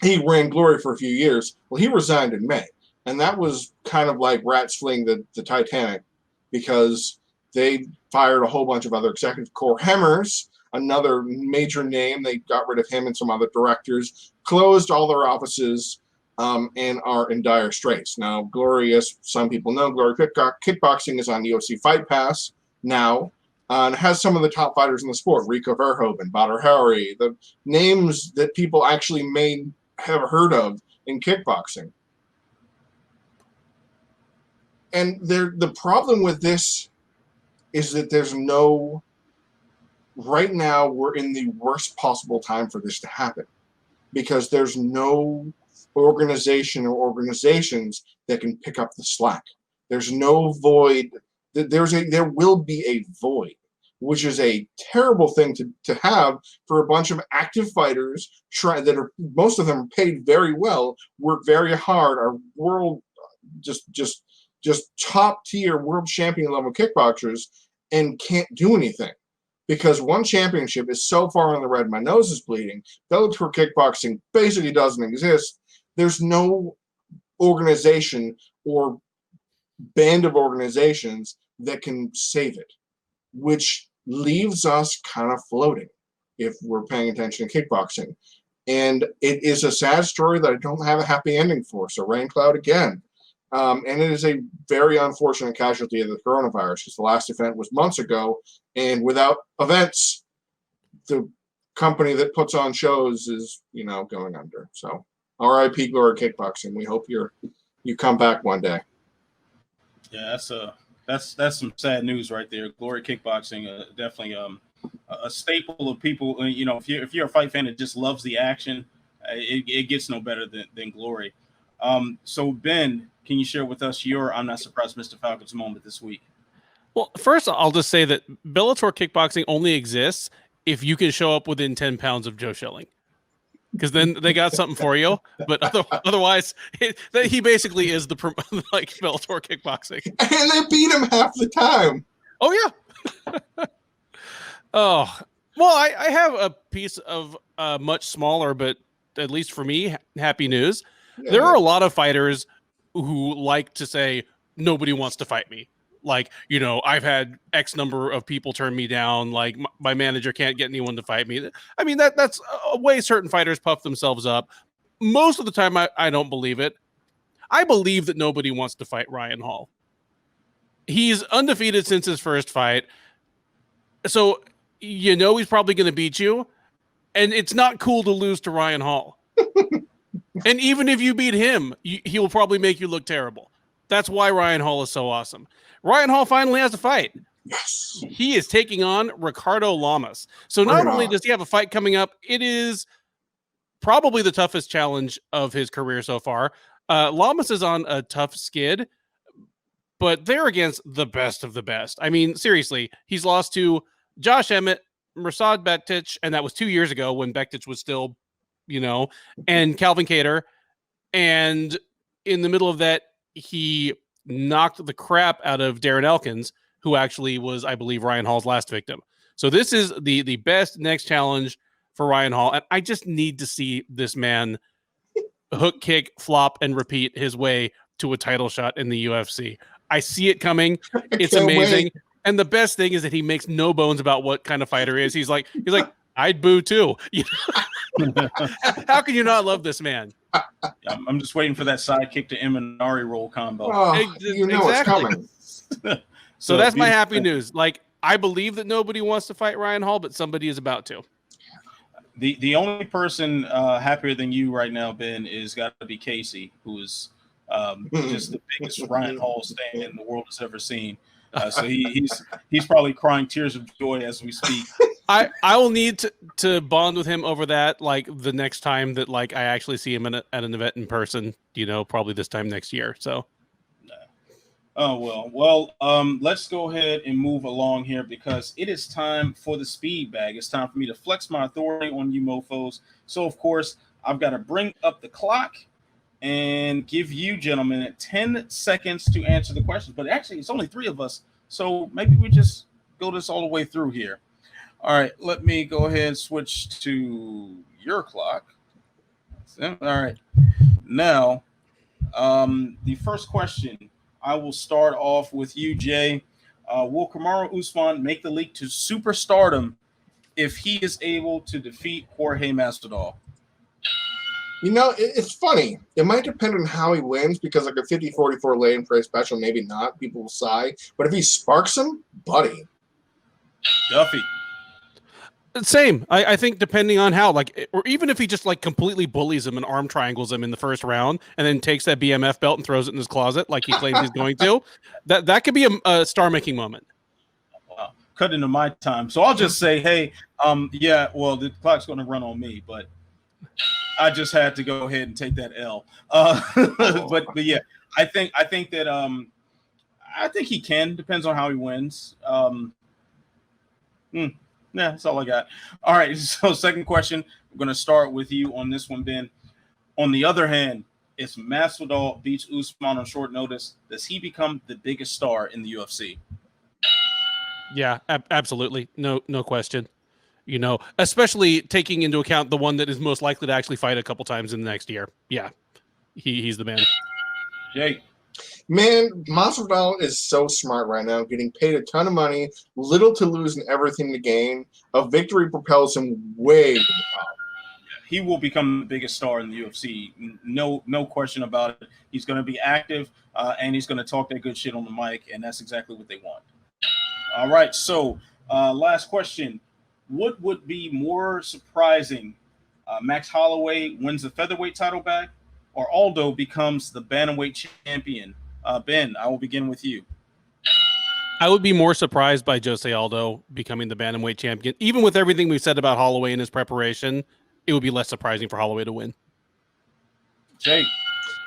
He ran Glory for a few years. Well, he resigned in May. And that was kind of like rats fleeing the Titanic because they fired a whole bunch of other executives. Cor Hemmers, another major name, they got rid of him and some other directors, closed all their offices and are in dire straits. Now, Glory, as some people know, Glory Kickboxing is on UFC Fight Pass now. And has some of the top fighters in the sport, Rico Verhoeven, Badr Hari, the names that people actually may have heard of in kickboxing. And the problem with this is that right now we're in the worst possible time for this to happen because there's no organization or organizations that can pick up the slack. There's no void. There will be a void, which is a terrible thing to have for a bunch of active fighters most of them are paid very well, work very hard, are world just top tier world champion level kickboxers and can't do anything because one championship is so far in the red, my nose is bleeding. Bellator kickboxing basically doesn't exist. There's no organization or band of organizations that can save it, which leaves us kind of floating if we're paying attention to kickboxing. And it is a sad story that I don't have a happy ending for. So rain cloud again. And it is a very unfortunate casualty of the coronavirus because the last event was months ago. And without events, the company that puts on shows is, going under. So RIP Glory Kickboxing. We hope you're you come back one day. Yeah, that's some sad news right there. Glory Kickboxing, definitely a staple of people. You know, if you're a fight fan that just loves the action, it gets no better than Glory. So Ben, can you share with us your I'm not surprised Mr. Falcons moment this week? Well, first, I'll just say that Bellator kickboxing only exists if you can show up within 10 pounds of Joe Schilling, because then they got something for you. But otherwise, he basically is the like Bellator kickboxing. And they beat him half the time. Oh, yeah. Oh, well, I have a piece of much smaller, but at least for me, happy news. Yeah. There are a lot of fighters who like to say, nobody wants to fight me. Like, you know, I've had X number of people turn me down. Like, my manager can't get anyone to fight me. I mean, that's a way certain fighters puff themselves up. Most of the time, I don't believe it. I believe that nobody wants to fight Ryan Hall. He's undefeated since his first fight. So, you know, he's probably going to beat you. And it's not cool to lose to Ryan Hall. And even if you beat him, he will probably make you look terrible. That's why Ryan Hall is so awesome. Ryan Hall finally has a fight. Yes. He is taking on Ricardo Lamas. So not only does he have a fight coming up, it is probably the toughest challenge of his career so far. Lamas is on a tough skid, but they're against the best of the best. I mean, seriously, he's lost to Josh Emmett, Mirsad Bektic, and that was 2 years ago when Bektic was still, you know, and Calvin Kattar. And in the middle of that, he knocked the crap out of Darren Elkins, who actually was, I believe, Ryan Hall's last victim. So this is the best next challenge for Ryan Hall. And I just need to see this man hook, kick, flop, and repeat his way to a title shot in the UFC. I see it coming. It's amazing. Wait. And the best thing is that he makes no bones about what kind of fighter he is. He's like, I'd boo too. How can you not love this man? I'm just waiting for that sidekick to Imanari roll combo. Oh, you know exactly. It's coming. So that's my happy news. Like, I believe that nobody wants to fight Ryan Hall, but somebody is about to. The only person happier than you right now, Ben, is got to be Casey, who is just the biggest Ryan Hall stand in the world has ever seen. So he's probably crying tears of joy as we speak. I will need to bond with him over that, like the next time that like I actually see him at an event in person, you know, probably this time next year. So oh well, let's go ahead and move along here because it is time for the speed bag. It's time for me to flex my authority on you mofos. So of course I've got to bring up the clock and give you gentlemen 10 seconds to answer the questions. But actually, it's only 3 of us, so maybe we just go this all the way through here. All right, let me go ahead and switch to your clock. All right. Now, the first question, I will start off with you, Jay. Will Kamaru Usman make the leap to superstardom if he is able to defeat Jorge Masvidal? You know, it's funny. It might depend on how he wins because like a 50-44 lay-in for a special, maybe not. People will sigh. But if he sparks him, buddy. Duffy. Same. I think depending on how, like, or even if he just like completely bullies him and arm triangles him in the first round and then takes that BMF belt and throws it in his closet like he claims he's going to, that could be a star-making moment. Wow. Cut into my time. So I'll just say, hey, yeah, well, the clock's going to run on me, but I just had to go ahead and take that L. But yeah, I think that I think he can. Depends on how he wins. Yeah, that's all I got. All right. So second question, I'm going to start with you on this one, Ben. On the other hand, if Masvidal beats Usman on short notice, does he become the biggest star in the UFC? Yeah, absolutely. No question. You know, especially taking into account the one that is most likely to actually fight a couple times in the next year. Yeah, he's the man. Jake. Man, Masvidal is so smart right now, getting paid a ton of money, little to lose and everything to gain. A victory propels him way to the top. He will become the biggest star in the UFC. No question about it. He's going to be active, and he's going to talk that good shit on the mic, and that's exactly what they want. All right, so last question. What would be more surprising? Max Holloway wins the featherweight title back, or Aldo becomes the bantamweight champion? Ben, I will begin with you. I would be more surprised by Jose Aldo becoming the bantamweight champion. Even with everything we've said about Holloway and his preparation, it would be less surprising for Holloway to win. Jake.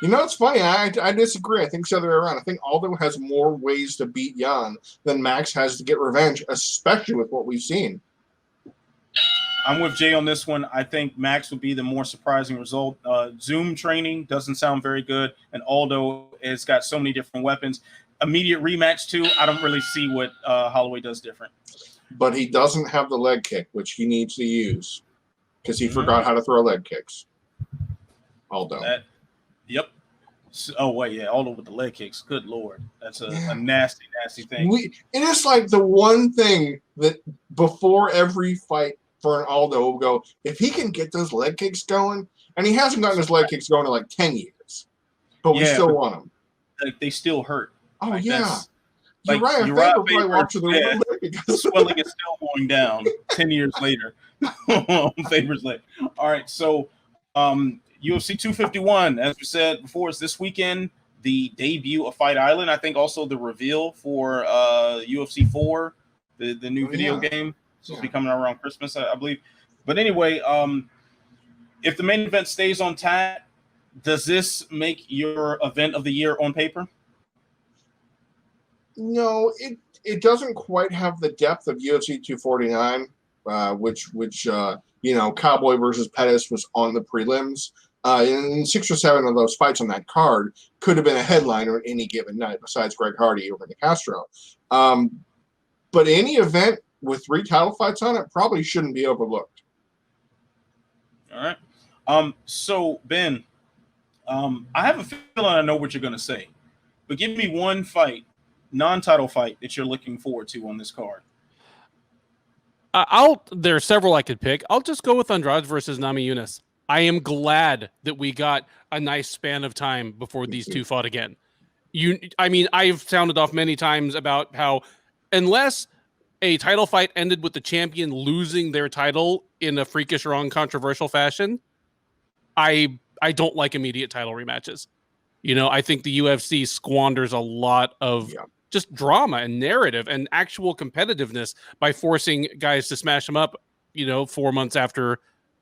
You know, it's funny. I disagree. I think it's the other way around. I think Aldo has more ways to beat Jan than Max has to get revenge, especially with what we've seen. I'm with Jay on this one. I think Max would be the more surprising result. Zoom training doesn't sound very good, and Aldo has got so many different weapons. Immediate rematch, too. I don't really see what Holloway does different. But he doesn't have the leg kick, which he needs to use because he forgot how to throw leg kicks. Aldo. Yep. Oh, wait, yeah, Aldo with the leg kicks. Good Lord. That's a nasty, nasty thing. It is like the one thing that before every fight for an Aldo will go, if he can get those leg kicks going, and he hasn't gotten his leg kicks going in like 10 years, but we still want him. Like, they still hurt. Oh, like, yeah. Like, Uriah Faber watching the the swelling is still going down 10 years later on Faber's leg. All right, so UFC 251, as we said before, is this weekend. The debut of Fight Island. I think also the reveal for UFC 4, the new video game. It's supposed to be coming around Christmas, I believe. But anyway, if the main event stays on tap, does this make your event of the year on paper? No, it doesn't quite have the depth of UFC 249, which Cowboy versus Pettis was on the prelims. And 6 or 7 of those fights on that card could have been a headliner at any given night, besides Greg Hardy over the Castro. But any event with 3 title fights on it probably shouldn't be overlooked. All right. So Ben, I have a feeling I know what you're going to say, but give me one fight, non-title fight, that you're looking forward to on this card. There are several I could pick. I'll just go with Andrade versus Namajunas. I am glad that we got a nice span of time before these two fought again. I've sounded off many times about how unless a title fight ended with the champion losing their title in a freakish or uncontroversial fashion, I don't like immediate title rematches. I think the UFC squanders a lot of just drama and narrative and actual competitiveness by forcing guys to smash them up, 4 months after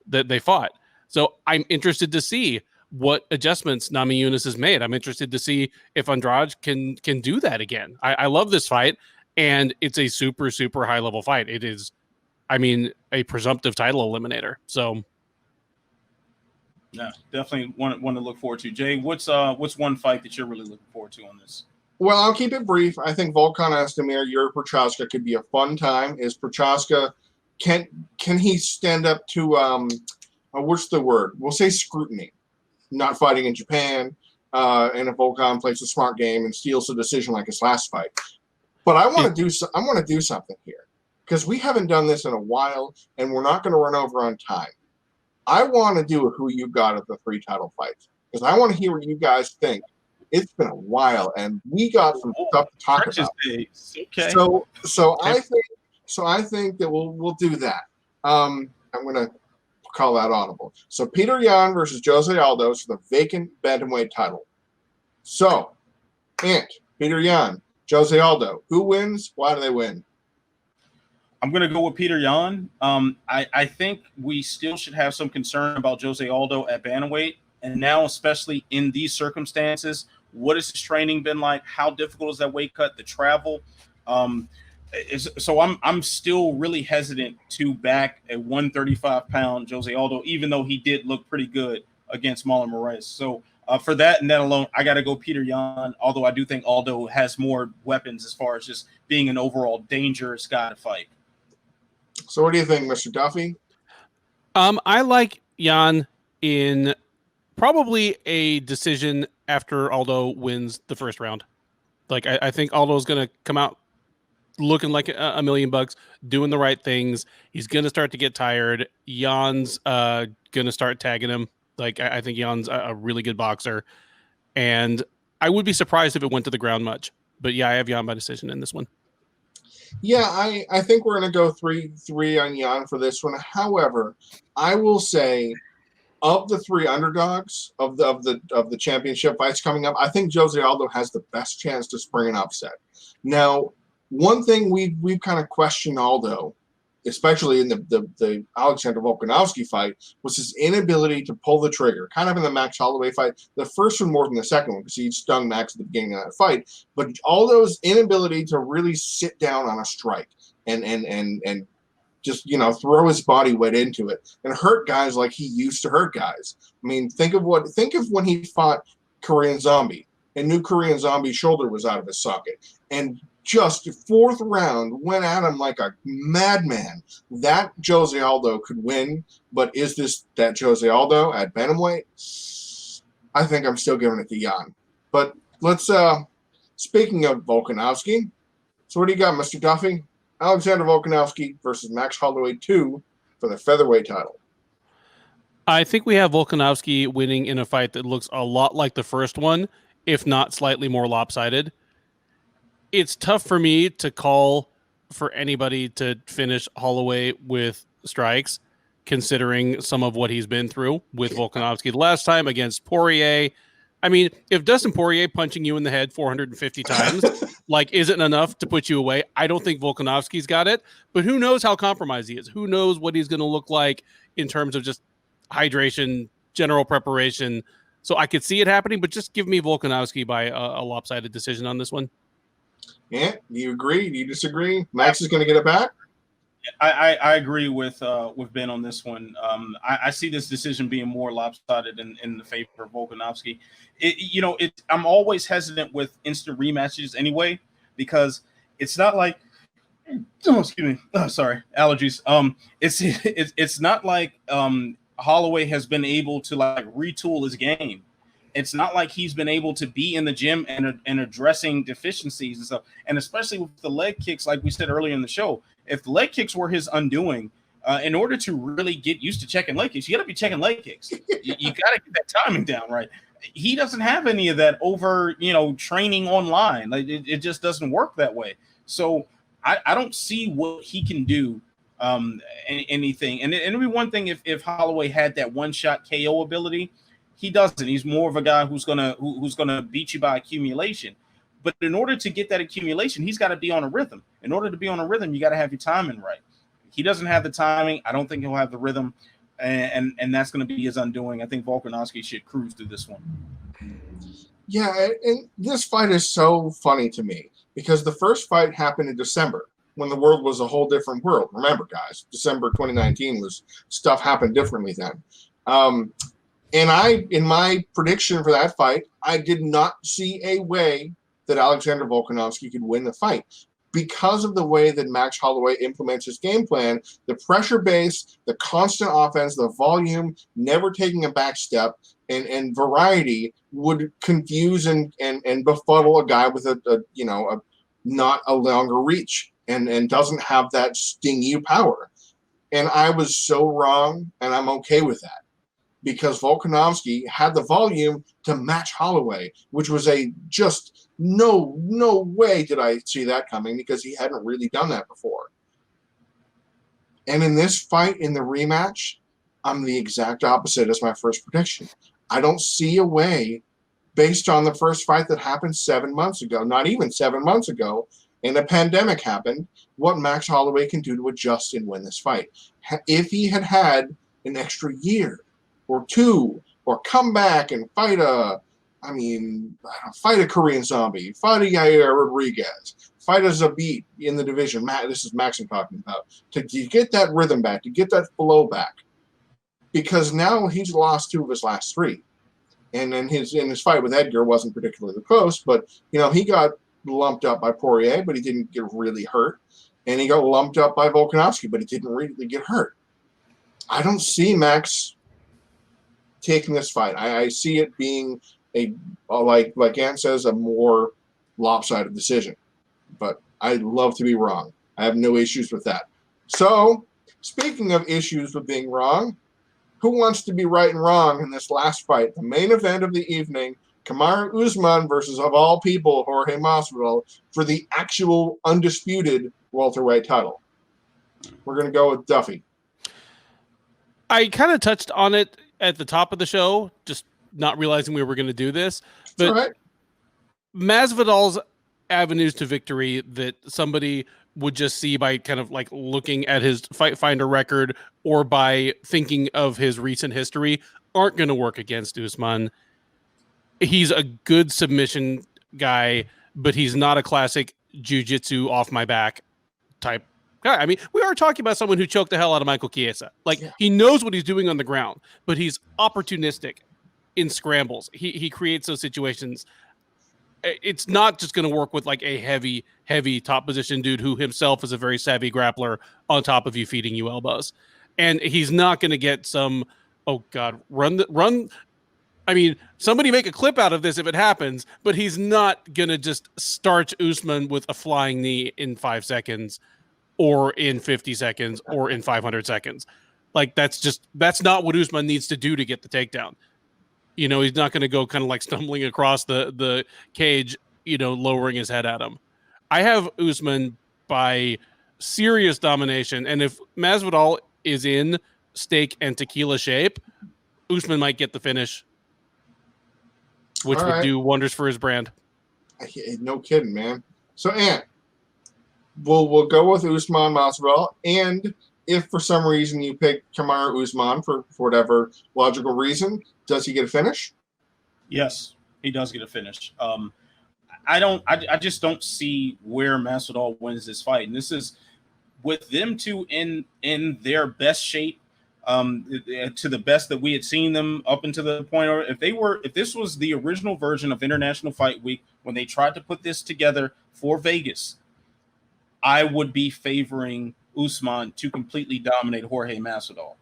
that they fought. So I'm interested to see what adjustments Namajunas has made. I'm interested to see if Andrade can do that again. I love this fight, and it's a super, super high-level fight. It is, a presumptive title eliminator. So, yeah, definitely one to look forward to. Jay, what's one fight that you're really looking forward to on this? Well, I'll keep it brief. I think Volkan Ozdemir, Yuri Prochazka could be a fun time. Is Prochazka, can he stand up to what's the word? We'll say scrutiny. Not fighting in Japan, and if Volkan plays a smart game and steals the decision like his last fight. But I want to do something here because we haven't done this in a while, and we're not going to run over on time. I want to do a who you got at the 3 title fights because I want to hear what you guys think. It's been a while, and we got some stuff to talk about. Okay. So I think that we'll do that. I'm going to call that audible. So Peter Yan versus Jose Aldo for the vacant bantamweight title. So, Peter Yan, Jose Aldo, who wins? Why do they win? I'm going to go with Peter Yan. I think we still should have some concern about Jose Aldo at bantamweight, and now especially in these circumstances, what has his training been like? How difficult is that weight cut? The travel. So I'm still really hesitant to back a 135-pound Jose Aldo, even though he did look pretty good against Marlon Moraes. So for that and that alone, I got to go Peter Yan, although I do think Aldo has more weapons as far as just being an overall dangerous guy to fight. So what do you think, Mr. Duffy? I like Yan in probably a decision after Aldo wins the first round. Like, I think Aldo's going to come out looking like $1 million, doing the right things. He's going to start to get tired. Jan's going to start tagging him. Like, I think Jan's a really good boxer. And I would be surprised if it went to the ground much. But yeah, I have Jan by decision in this one. Yeah, I think we're going to go 3-3 on Jan for this one. However, I will say of the three underdogs of the championship fights coming up, I think Jose Aldo has the best chance to spring an upset. Now, one thing we've kind of questioned Aldo, especially in the Alexander Volkanovski fight, was his inability to pull the trigger. Kind of in the Max Holloway fight, the first one more than the second one because he stung Max at the beginning of that fight. But Aldo's inability to really sit down on a strike and just, you know, throw his body weight into it and hurt guys like he used to hurt guys. I mean, think of when he fought Korean Zombie and knew Korean Zombie's shoulder was out of his socket and just fourth round went at him like a madman. That Jose Aldo could win, but is this that Jose Aldo at bantamweight? I think I'm still giving it to Jan. But let's speaking of Volkanovski, so what do you got, Mr. Duffy? Alexander Volkanovski versus Max Holloway 2 for the featherweight title. I think we have Volkanovski winning in a fight that looks a lot like the first one, if not slightly more lopsided. It's tough for me to call for anybody to finish Holloway with strikes, considering some of what he's been through with Volkanovski the last time against Poirier. I mean, if Dustin Poirier punching you in the head 450 times isn't enough to put you away, I don't think Volkanovski's got it. But who knows how compromised he is? Who knows what he's going to look like in terms of just hydration, general preparation. So I could see it happening, but just give me Volkanovski by a lopsided decision on this one. Yeah, do you agree? Do you disagree? Max is going to get it back? I agree with Ben on this one. I see this decision being more lopsided in the favor of Volkanovski. I'm always hesitant with instant rematches anyway, because it's not like excuse me. Oh, sorry, allergies. It's not like Holloway has been able to retool his game. It's not like he's been able to be in the gym and addressing deficiencies and stuff. And especially with the leg kicks, like we said earlier in the show, if the leg kicks were his undoing, in order to really get used to checking leg kicks, you got to be checking leg kicks. You got to get that timing down right. He doesn't have any of that over, training online. It just doesn't work that way. So I don't see what he can do. Anything. And it'd be one thing if Holloway had that one-shot KO ability. He doesn't. He's more of a guy who's gonna beat you by accumulation. But in order to get that accumulation, he's got to be on a rhythm. In order to be on a rhythm, you got to have your timing right. He doesn't have the timing. I don't think he'll have the rhythm, and that's going to be his undoing. I think Volkanovski should cruise through this one. Yeah, and this fight is so funny to me because the first fight happened in December when the world was a whole different world. Remember, guys, December 2019 was stuff happened differently then. And in my prediction for that fight, I did not see a way that Alexander Volkanovski could win the fight because of the way that Max Holloway implements his game plan, the pressure base, the constant offense, the volume, never taking a back step, and variety would confuse and befuddle a guy with a not a longer reach and doesn't have that sting you power. And I was so wrong, and I'm okay with that. Because Volkanovski had the volume to match Holloway, which was just no way did I see that coming because he hadn't really done that before. And in this fight, in the rematch, I'm the exact opposite as my first prediction. I don't see a way, based on the first fight that happened 7 months ago, not even 7 months ago, and a pandemic happened, what Max Holloway can do to adjust and win this fight. If he had had an extra year, or two, or come back and fight a Korean Zombie, fight a Yair Rodriguez, fight a Zabit in the division. This is Max I'm talking about. To get that rhythm back, to get that flow back. Because now he's lost 2 of his last 3. And in his fight with Edgar wasn't particularly close, but he got lumped up by Poirier, but he didn't get really hurt. And he got lumped up by Volkanovski, but he didn't really get hurt. I don't see Max taking this fight. I see it being like Ant says, a more lopsided decision. But I'd love to be wrong. I have no issues with that. So, speaking of issues with being wrong, who wants to be right and wrong in this last fight? The main event of the evening, Kamaru Usman versus, of all people, Jorge Masvidal for the actual undisputed welterweight title. We're going to go with Duffy. I kind of touched on it at the top of the show, just not realizing we were going to do this. But all right. Masvidal's avenues to victory that somebody would just see by kind of like looking at his Fight Finder record or by thinking of his recent history aren't going to work against Usman. He's a good submission guy, but he's not a classic jiu-jitsu off my back type guy. I mean, we are talking about someone who choked the hell out of Michael Chiesa. Like, he knows what he's doing on the ground, but he's opportunistic in scrambles. He creates those situations. It's not just going to work with like a heavy top position dude who himself is a very savvy grappler on top of you feeding you elbows. And he's not going to get some, oh God, run. I mean, somebody make a clip out of this if it happens, but he's not going to just starch Usman with a flying knee in 5 seconds or in 50 seconds or in 500 seconds. Like, that's not what Usman needs to do to get the takedown. You know, he's not going to go kind of like stumbling across the cage, you know, lowering his head at him. I have Usman by serious domination. And if Masvidal is in steak and tequila shape, Usman might get the finish, which would do wonders for his brand. No kidding, man. So, Ant, we'll go with Usman Masvidal. And if for some reason you pick Kamaru Usman for whatever logical reason, does he get a finish? Yes, he does get a finish. I just don't see where Masvidal wins this fight. And this is with them two in their best shape, to the best that we had seen them up until the point, or if this was the original version of International Fight Week when they tried to put this together for Vegas, I would be favoring Usman to completely dominate Jorge Masvidal.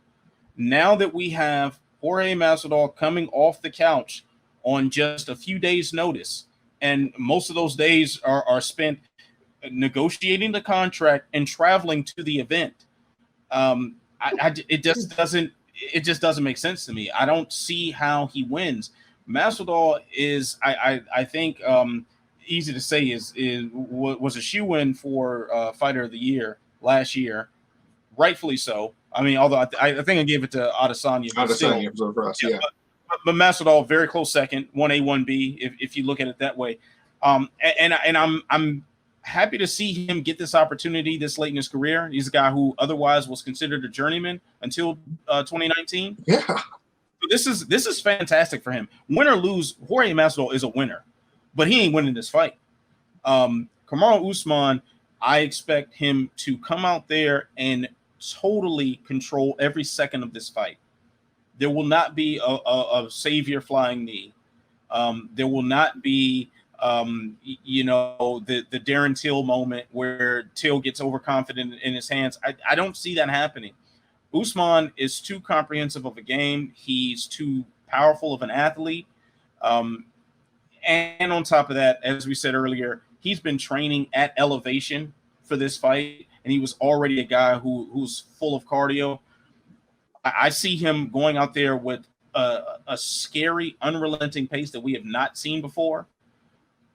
Now that we have Jorge Masvidal coming off the couch on just a few days' notice, and most of those days are spent negotiating the contract and traveling to the event, it just doesn't make sense to me. I don't see how he wins. Masvidal is, I think, easy to say was a shoe-in for Fighter of the Year last year, rightfully so. I mean, although I think I gave it to Adesanya. Adesanya for us, yeah. But Masvidal, very close second, 1A, 1B, if you look at it that way. And I'm happy to see him get this opportunity this late in his career. He's a guy who otherwise was considered a journeyman until 2019. Yeah. So this is fantastic for him. Win or lose, Jorge Masvidal is a winner, but he ain't winning this fight. Kamaru Usman, I expect him to come out there and totally control every second of this fight. There will not be a savior flying knee. There will not be, the Darren Till moment where Till gets overconfident in his hands. I don't see that happening. Usman is too comprehensive of a game. He's too powerful of an athlete. And on top of that, as we said earlier, he's been training at elevation for this fight, and he was already a guy who's full of cardio. I see him going out there with a scary, unrelenting pace that we have not seen before,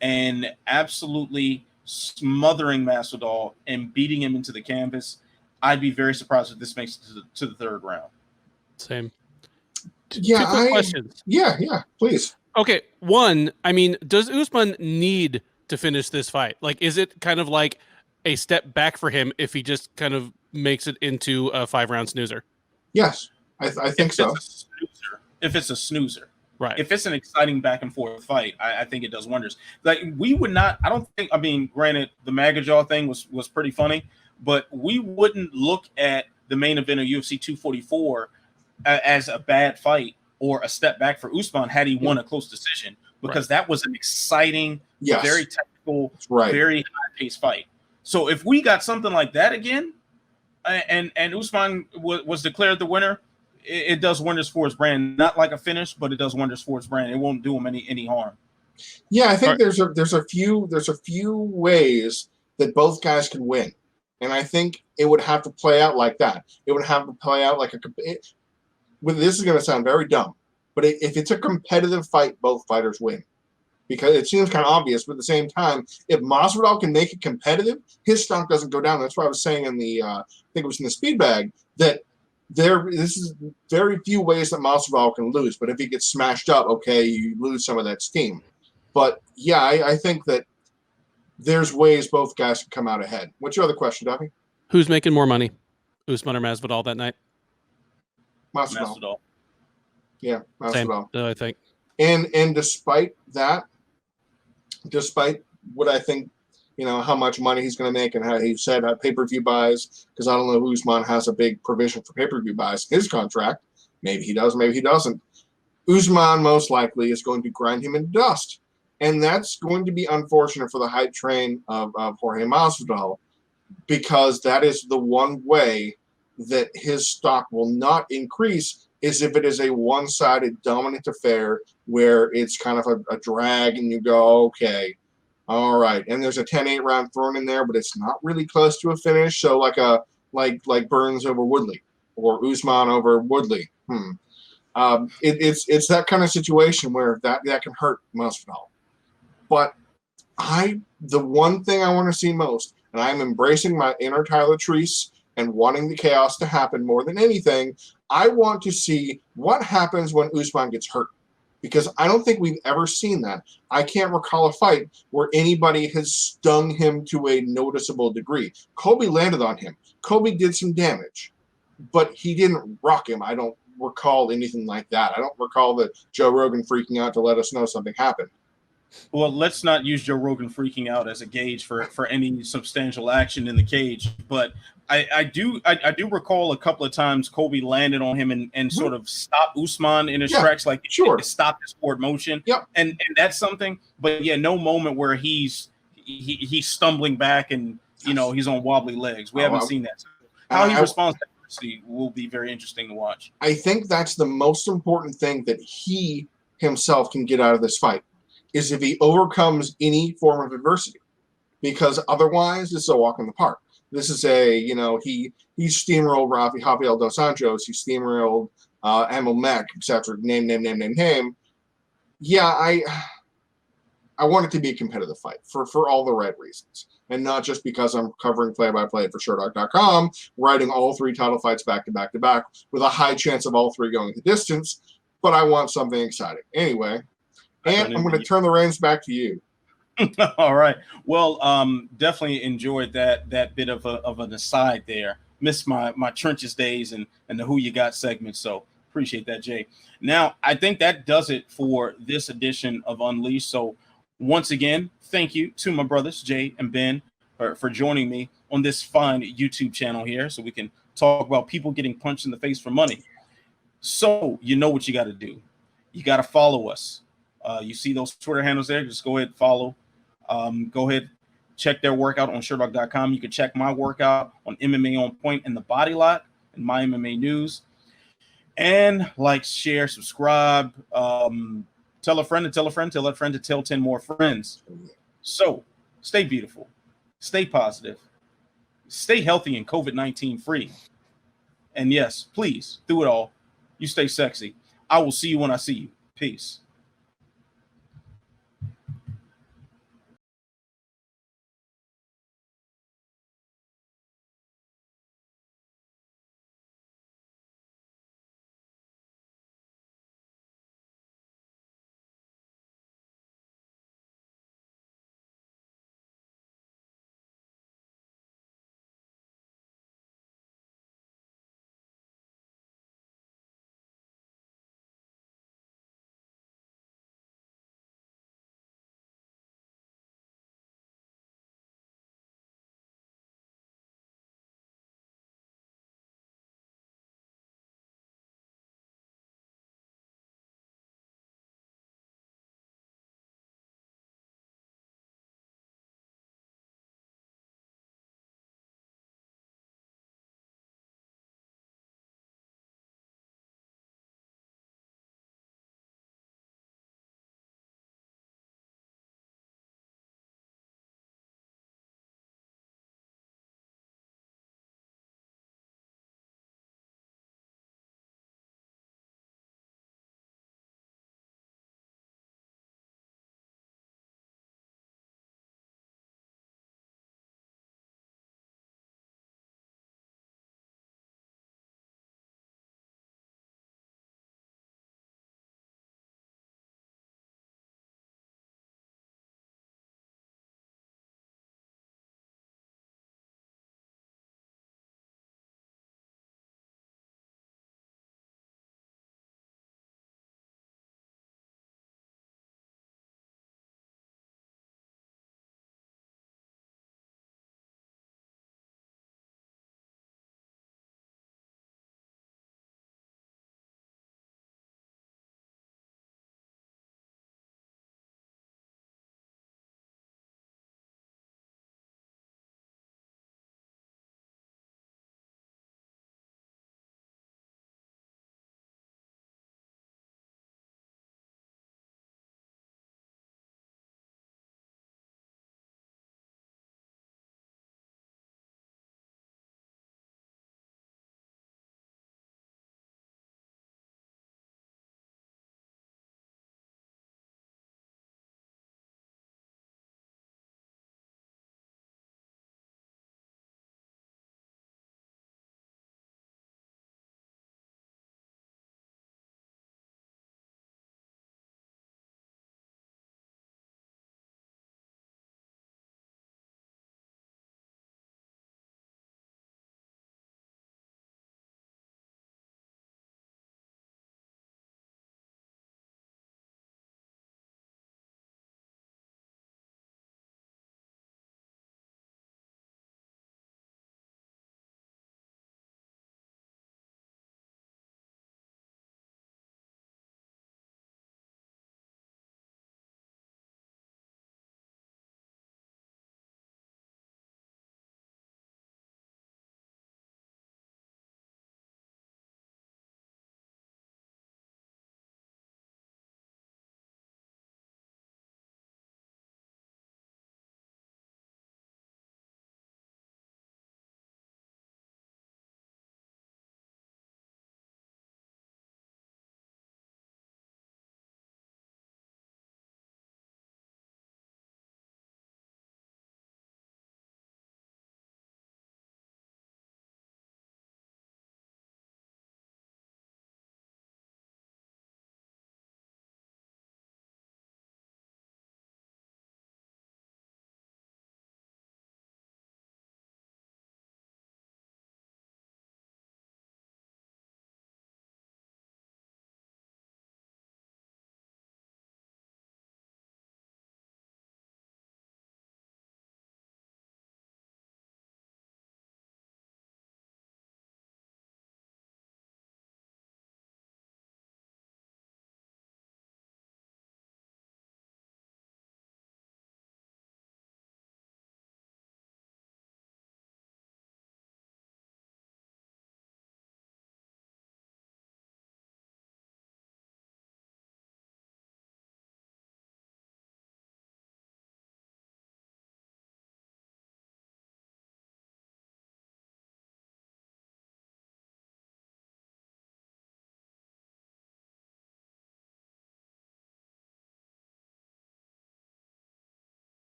and absolutely smothering Masvidal and beating him into the canvas. I'd be very surprised if this makes it to the third round. Same. Yeah, Two quick questions. Yeah, please. Okay, one, I mean, does Usman need to finish this fight? Like, is it kind of like a step back for him if he just kind of makes it into a 5-round snoozer? Yes, I think so. If it's a snoozer. Right. If it's an exciting back and forth fight, I think it does wonders. Like, we would not, I don't think, I mean, granted, the MAGA jaw thing was pretty funny, but we wouldn't look at the main event of UFC 244 as a bad fight or a step back for Usman had he won a close decision, because that was an exciting, very technical, very high-paced fight. So if we got something like that again, and Usman was declared the winner, it does wonders for his brand. Not like a finish, but it does wonders for his brand. It won't do him any harm. Yeah, I think there's a few ways that both guys can win, and I think it would have to play out like that. It would have to play out like this is going to sound very dumb, but if it's a competitive fight, both fighters win, because it seems kind of obvious. But at the same time, if Masvidal can make it competitive, his stock doesn't go down. That's why I was saying in the I think it was in the speed bag that this is very few ways that Masvidal can lose. But if he gets smashed up, okay, you lose some of that steam. But yeah, I think that there's ways both guys can come out ahead. What's your other question, Duffy? Who's making more money, Usman or Masvidal that night? Masvidal. Yeah, Masvidal. Same, I think. And despite that, despite what I think, how much money he's going to make and how he said pay-per-view buys, because I don't know if Usman has a big provision for pay-per-view buys in his contract. Maybe he does, maybe he doesn't. Usman most likely is going to grind him into dust. And that's going to be unfortunate for the hype train of Jorge Masvidal, because that is the one way that his stock will not increase, is if it is a one-sided dominant affair where it's kind of a drag and you go, okay, all right. And there's a 10-8 round thrown in there, but it's not really close to a finish. So like Burns over Woodley or Usman over Woodley. It's that kind of situation where that can hurt Masvidal. But the one thing I want to see most, and I'm embracing my inner Tyler Treese and wanting the chaos to happen more than anything, I want to see what happens when Usman gets hurt. Because I don't think we've ever seen that. I can't recall a fight where anybody has stung him to a noticeable degree. Colby landed on him. Colby did some damage, but he didn't rock him. I don't recall anything like that. I don't recall that Joe Rogan freaking out to let us know something happened. Well, let's not use Joe Rogan freaking out as a gauge for any substantial action in the cage. But I do recall a couple of times Colby landed on him and sort of stopped Usman in his tracks, like sure, stopped his forward motion. Yep. And that's something. But yeah, no moment where he's stumbling back and he's on wobbly legs. We haven't seen that. So how he responds to adversity will be very interesting to watch. I think that's the most important thing that he himself can get out of this fight, is if he overcomes any form of adversity, because otherwise this is a walk in the park. This is he steamrolled Rafael dos Anjos, he steamrolled Emil Meck, etc. Name. Yeah, I want it to be a competitive fight for all the right reasons, and not just because I'm covering play-by-play for Sherdog.com, writing all three title fights back to back to back with a high chance of all three going the distance. But I want something exciting anyway. And I'm going to turn the reins back to you. All right. Well, definitely enjoyed that bit of an aside there. Missed my trenches days and the Who You Got segment. So appreciate that, Jay. Now, I think that does it for this edition of Unleashed. So once again, thank you to my brothers, Jay and Ben, for joining me on this fine YouTube channel here so we can talk about people getting punched in the face for money. So you know what you got to do. You got to follow us. You see those Twitter handles there, just go ahead and follow. Go ahead, check their workout on Sherdog.com. You can check my workout on MMA On Point and the Body Lot and My MMA News. And like, share, subscribe. Tell a friend to tell a friend, tell a friend to tell 10 more friends. So stay beautiful, stay positive, stay healthy and COVID-19 free. And yes, please, through it all, you stay sexy. I will see you when I see you. Peace.